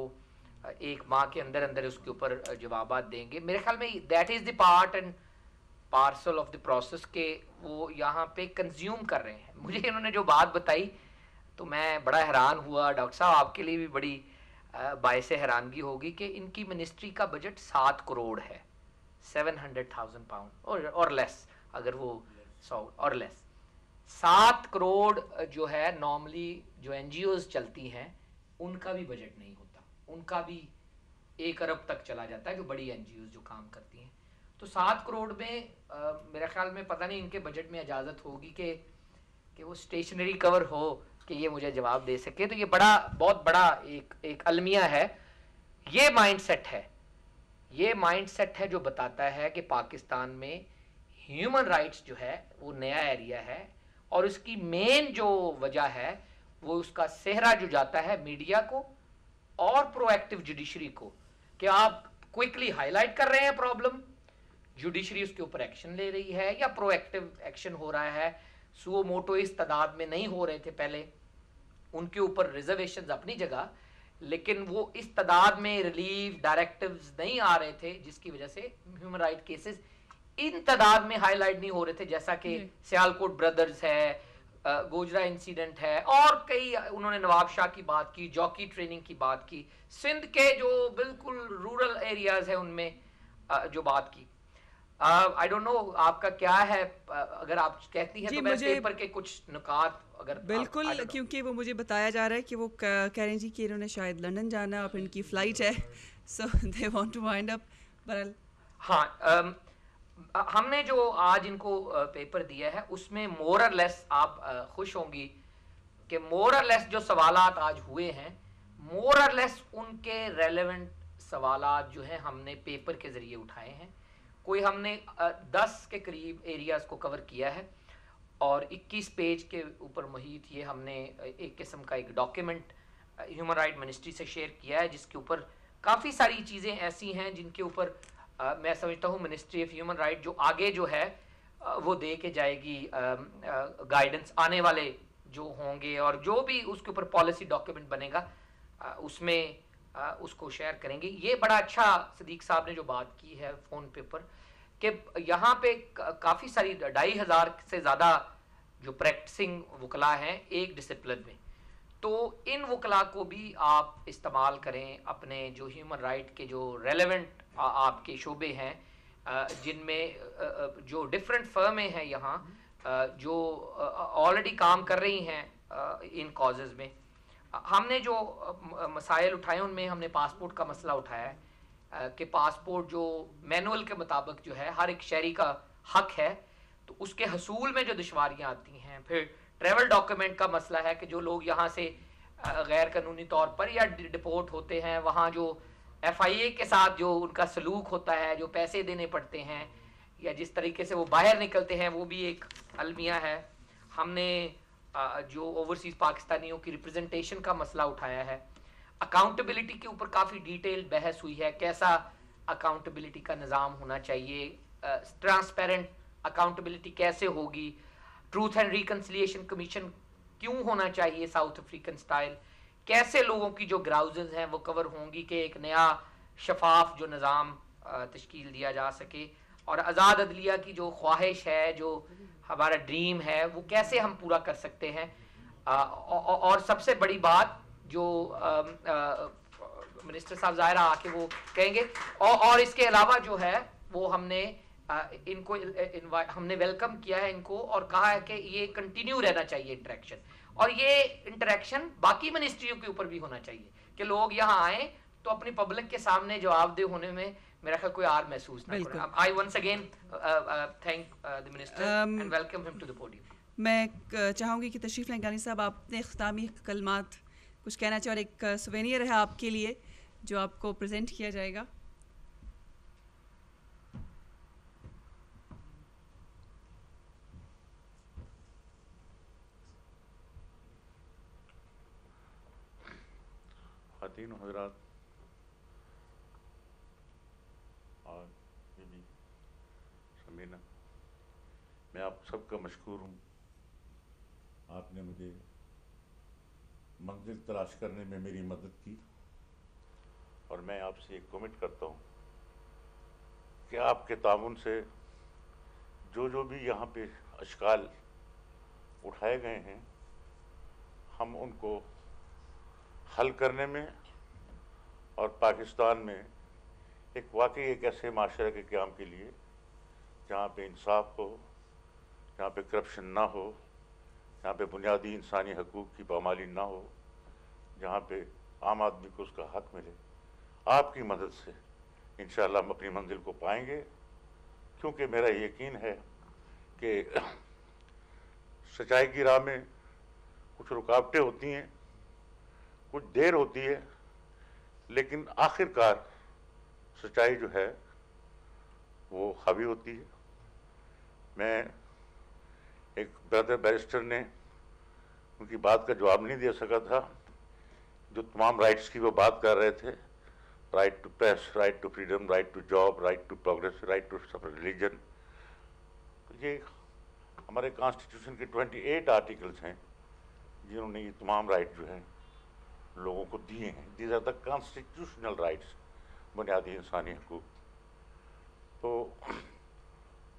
1 माह के अंदर अंदर उसके ऊपर जवाबात देंगे। मेरे ख्याल में that is the part and parcel of the process के वो यहाँ पे कंज्यूम कर रहे हैं। मुझे इन्होंने जो बात बताई तो मैं बड़ा हैरान हुआ। डॉक्टर साहब आपके लिए भी बड़ी बायसे हैरानगी होगी कि इनकी मिनिस्ट्री का बजट 7 करोड़ है, 700,000 पाउंड और लेस, अगर वो 100 और लेस। 7 करोड़ जो है नॉर्मली जो एनजीओज चलती हैं उनका भी बजट नहीं होता, उनका भी 1 अरब तक चला जाता है, जो बड़ी एनजीओज जो काम करती हैं। तो 7 करोड़ में मेरे ख्याल में पता नहीं इनके बजट में इजाज़त होगी कि वो स्टेशनरी कवर हो कि ये मुझे जवाब दे सके। तो ये बहुत बड़ा एक अलमिया है। ये माइंडसेट है, ये माइंडसेट है जो बताता है कि पाकिस्तान में ह्यूमन राइट्स जो है वो नया एरिया है, और उसकी मेन जो वजह है वो उसका सेहरा जो जाता है मीडिया को और प्रोएक्टिव जुडिशरी को, कि आप क्विकली हाईलाइट कर रहे हैं प्रॉब्लम, जुडिशरी उसके ऊपर एक्शन ले रही है या प्रोएक्टिव एक्शन हो रहा है। सुओ मोटो इस तादाद में नहीं हो रहे थे पहले, उनके ऊपर रिजर्वेशंस अपनी जगह, लेकिन वो इस तादाद में रिलीफ डायरेक्टिव्स नहीं आ रहे थे, जिसकी वजह से ह्यूमन राइट केसेस इन तादाद में हाईलाइट नहीं हो रहे थे, जैसा कि सियालकोट ब्रदर्स है, गोजरा इंसिडेंट है, और कई उन्होंने नवाब शाह की बात की, जॉकी ट्रेनिंग की बात की, सिंध के जो बिल्कुल रूरल एरियाज है उनमें जो बात की। आई डोंट नो आपका क्या है, अगर आप कहती हैं तो मैं पेपर के कुछ नुकात अगर बिल्कुल, क्योंकि वो मुझे बताया जा रहा है कि वो कह रहे हैं जी कि इन्होंने शायद लंदन जाना है और फिर इनकी फ़्लाइट है, so they want to wind up. बहरहाल हाँ, हमने जो आज इनको पेपर दिया है उसमें मोर और लेस आप खुश होंगी कि मोर और लेस जो सवालात आज हुए हैं, मोर और लेस उनके रेलेवेंट सवालात जो हैं हमने पेपर के ज़रिए उठाए हैं। कोई हमने 10 के करीब एरियाज़ को कवर किया है और 21 पेज के ऊपर मुहित ये हमने एक किस्म का एक डॉक्यूमेंट ह्यूमन राइट मिनिस्ट्री से शेयर किया है, जिसके ऊपर काफ़ी सारी चीज़ें ऐसी हैं जिनके ऊपर मैं समझता हूँ मिनिस्ट्री ऑफ ह्यूमन राइट जो आगे जो है वो दे के जाएगी गाइडेंस आने वाले जो होंगे, और जो भी उसके ऊपर पॉलिसी डॉक्यूमेंट बनेगा उसमें उसको शेयर करेंगे। ये बड़ा अच्छा सदीक साहब ने जो बात की है फ़ोन पेपर कि यहाँ पे काफ़ी सारी 2,500 से ज़्यादा जो प्रैक्टिसिंग वकला हैं एक डिसिप्लिन में, तो इन वकला को भी आप इस्तेमाल करें अपने जो ह्यूमन राइट के जो रेलेवेंट आपके शोबे हैं, जिनमें जो डिफरेंट फर्में हैं यहाँ जो ऑलरेडी काम कर रही हैं इन कॉजेज़ में। हमने जो मसाइल उठाए उनमें हमने पासपोर्ट का मसला उठाया है कि पासपोर्ट जो मैनुअल के मुताबिक जो है हर एक शहरी का हक है, तो उसके हसूल में जो दुश्वारियाँ आती हैं। फिर ट्रैवल डॉक्यूमेंट का मसला है कि जो लोग यहाँ से गैर कानूनी तौर पर या डिपोर्ट होते हैं, वहाँ जो FIA के साथ जो उनका सलूक होता है, जो पैसे देने पड़ते हैं या जिस तरीके से वो बाहर निकलते हैं, वो भी एक अलमिया है। हमने जो ओवरसीज़ पाकिस्तानियों की रिप्रेजेंटेशन का मसला उठाया है। अकाउंटेबिलिटी के ऊपर काफ़ी डिटेल बहस हुई है, कैसा अकाउंटेबिलिटी का निज़ाम होना चाहिए, ट्रांसपेरेंट अकाउंटेबिलिटी कैसे होगी, ट्रूथ एंड रिकन्सिलिएशन कमीशन क्यों होना चाहिए साउथ अफ्रीकन स्टाइल, कैसे लोगों की जो ग्राउजेज हैं वो कवर होंगी कि एक नया शफाफ जो निज़ाम तश्कील दिया जा सके, और आज़ाद अदलिया की जो ख्वाहिश है, जो हमारा ड्रीम है, वो कैसे हम पूरा कर सकते हैं। और सबसे बड़ी बात जो मिनिस्टर साहब ज़ाहिर आके वो कहेंगे, और इसके अलावा जो है वो हमने इनको हमने वेलकम किया है इनको और कहा है कि ये कंटिन्यू रहना चाहिए इंटरेक्शन, और ये इंटरेक्शन बाकी मिनिस्ट्रियों के ऊपर भी होना चाहिए कि लोग यहाँ आए तो अपनी पब्लिक के सामने जवाबदेह होने में मेरा ख्याल कोई आर महसूस ना करे। I once again thank the minister and welcome him to the podium. मैं चाहूँगी कि तशरीफ़ लाएं गानी साहब, आपने ख़ुतामी कलमात कुछ कहना चाहिए, और एक सुवेनियर है आपके लिए जो आपको प्रेजेंट किया जाएगा। ख़वातीन हज़रात और बीबी समीना, मैं आप सबका मशकूर हूँ आपने मुझे मंजिल तलाश करने में मेरी मदद की, और मैं आपसे एक कमिट करता हूँ कि आपके ताउन से जो भी यहाँ पे अशकाल उठाए गए हैं, हम उनको हल करने में और पाकिस्तान में एक वाकई एक ऐसे माशरे के क़याम के लिए जहाँ पे इंसाफ हो, जहाँ पे करप्शन ना हो, जहाँ पे बुनियादी इंसानी हकूक़ की पामाली ना हो, जहाँ पे आम आदमी को उसका हक मिले, आपकी मदद से इंशाअल्लाह हम अपनी मंजिल को पाएंगे। क्योंकि मेरा यकीन है कि सच्चाई की राह में कुछ रुकावटें होती हैं, कुछ देर होती है, लेकिन आखिरकार सच्चाई जो है वो हावी होती है। मैं एक ब्रदर बैरिस्टर ने उनकी बात का जवाब नहीं दे सका था, जो तमाम राइट्स की वो बात कर रहे थे, right to press, right to freedom, right to job, right to progress, right to religion. ये हमारे कॉन्स्टिट्यूशन के 28 आर्टिकल्स हैं जिन्होंने ये तमाम राइट जो हैं लोगों को दिए हैं। These are the constitutional rights, बुनियादी इंसानी हकूक़। तो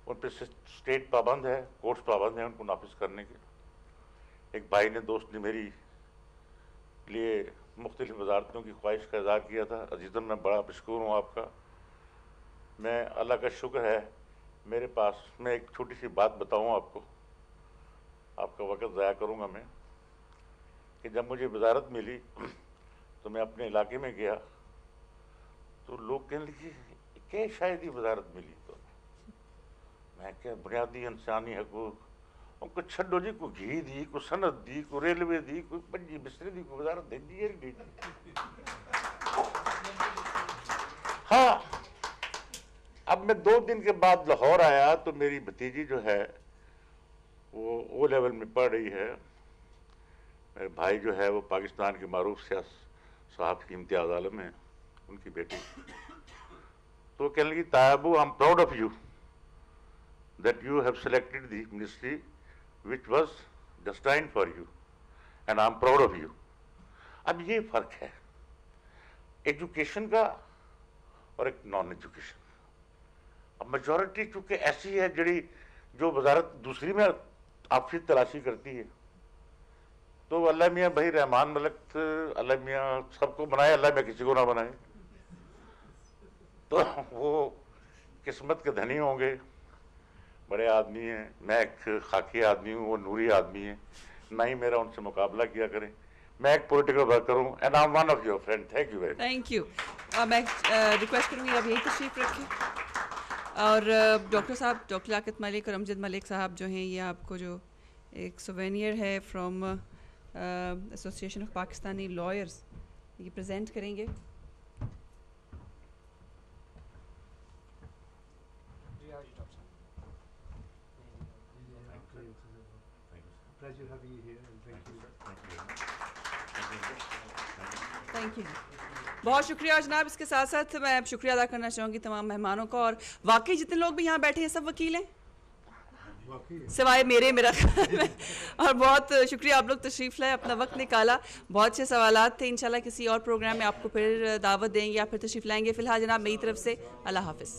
उन पर स्टेट पाबंद है, कोर्ट्स पाबंद हैं उनको नाफिज करने के। एक भाई ने, दोस्त ने मेरी लिए मुख्तलिफ वजारतों की ख्वाहिश का इज़हार किया था। अजीज़न, मैं बड़ा मशकूर हूँ आपका। मैं अल्लाह का शुक्र है मेरे पास, मैं एक छोटी सी बात बताऊँ आपको, आपका वक़्त ज़ाया करूँगा मैं, कि जब मुझे वजारत मिली तो मैं अपने इलाके में गया तो लोग कहने लगे क्या शायद ही वजारत मिली। तो मैं क्या, बुनियादी इंसानी हकूक़ उनको छड्डो जी, को घी दी, को सनत दी, को रेलवे दी, कोई पंजी बिस्तरे दी, को वजारत दे दी। हाँ, अब मैं 2 दिन के बाद लाहौर आया तो मेरी भतीजी जो है वो ओ लेवल में पढ़ रही है। मेरे भाई जो है वो पाकिस्तान के मारूफ सहाफ़ी इम्तियाज़ आलम हैं, उनकी बेटी। तो कहने लगी, तायाबू, I am proud of you that you have selected the ministry which was destined for you and I am proud of you। अब ये फ़र्क है एजुकेशन का और एक नॉन एजुकेशन का। अब मेजॉरिटी चूँकि ऐसी है जड़ी जो वजारत दूसरी में आपसी तलाशी करती है, तो अल्लाह मियाँ भाई रहमान मलक, अल्लाह मियाँ सबको बनाए, अल्लाह मियाँ किसी को ना बनाए। तो वो किस्मत के धनी होंगे, बड़े आदमी हैं, मैं एक खाकी आदमी हूँ, वो नूरी आदमी है, ना ही मेरा उनसे मुकाबला किया करें। मैं एक पॉलिटिकल वर्कर हूँ and I am one of your friend. Thank you very much. Thank you. मैं रिक्वेस्ट करूँगी आप यही तशरीफ़ रखें। और डॉक्टर साहब, डॉक्टर लियाकत मलिक और अमजद मलिक साहब जो हैं, ये आपको जो एक सोवेनियर है from association of Pakistani lawyers, ये प्रेजेंट करेंगे। Pleasure having you here and thank you. Thank you. बहुत शुक्रिया जनाब। इसके साथ साथ मैं शुक्रिया अदा करना चाहूँगी तमाम मेहमानों का, और वाकई जितने लोग भी यहाँ बैठे हैं सब वकील हैं सिवाय मेरा और बहुत शुक्रिया आप लोग तशरीफ़ लाए, अपना वक्त निकाला। बहुत से सवालात थे, इंशाल्लाह किसी और प्रोग्राम में आपको फिर दावत देंगे या फिर तशरीफ़ लाएंगे। फ़िलहाल जनाब मेरी तरफ से अल्लाह हाफ़िज़।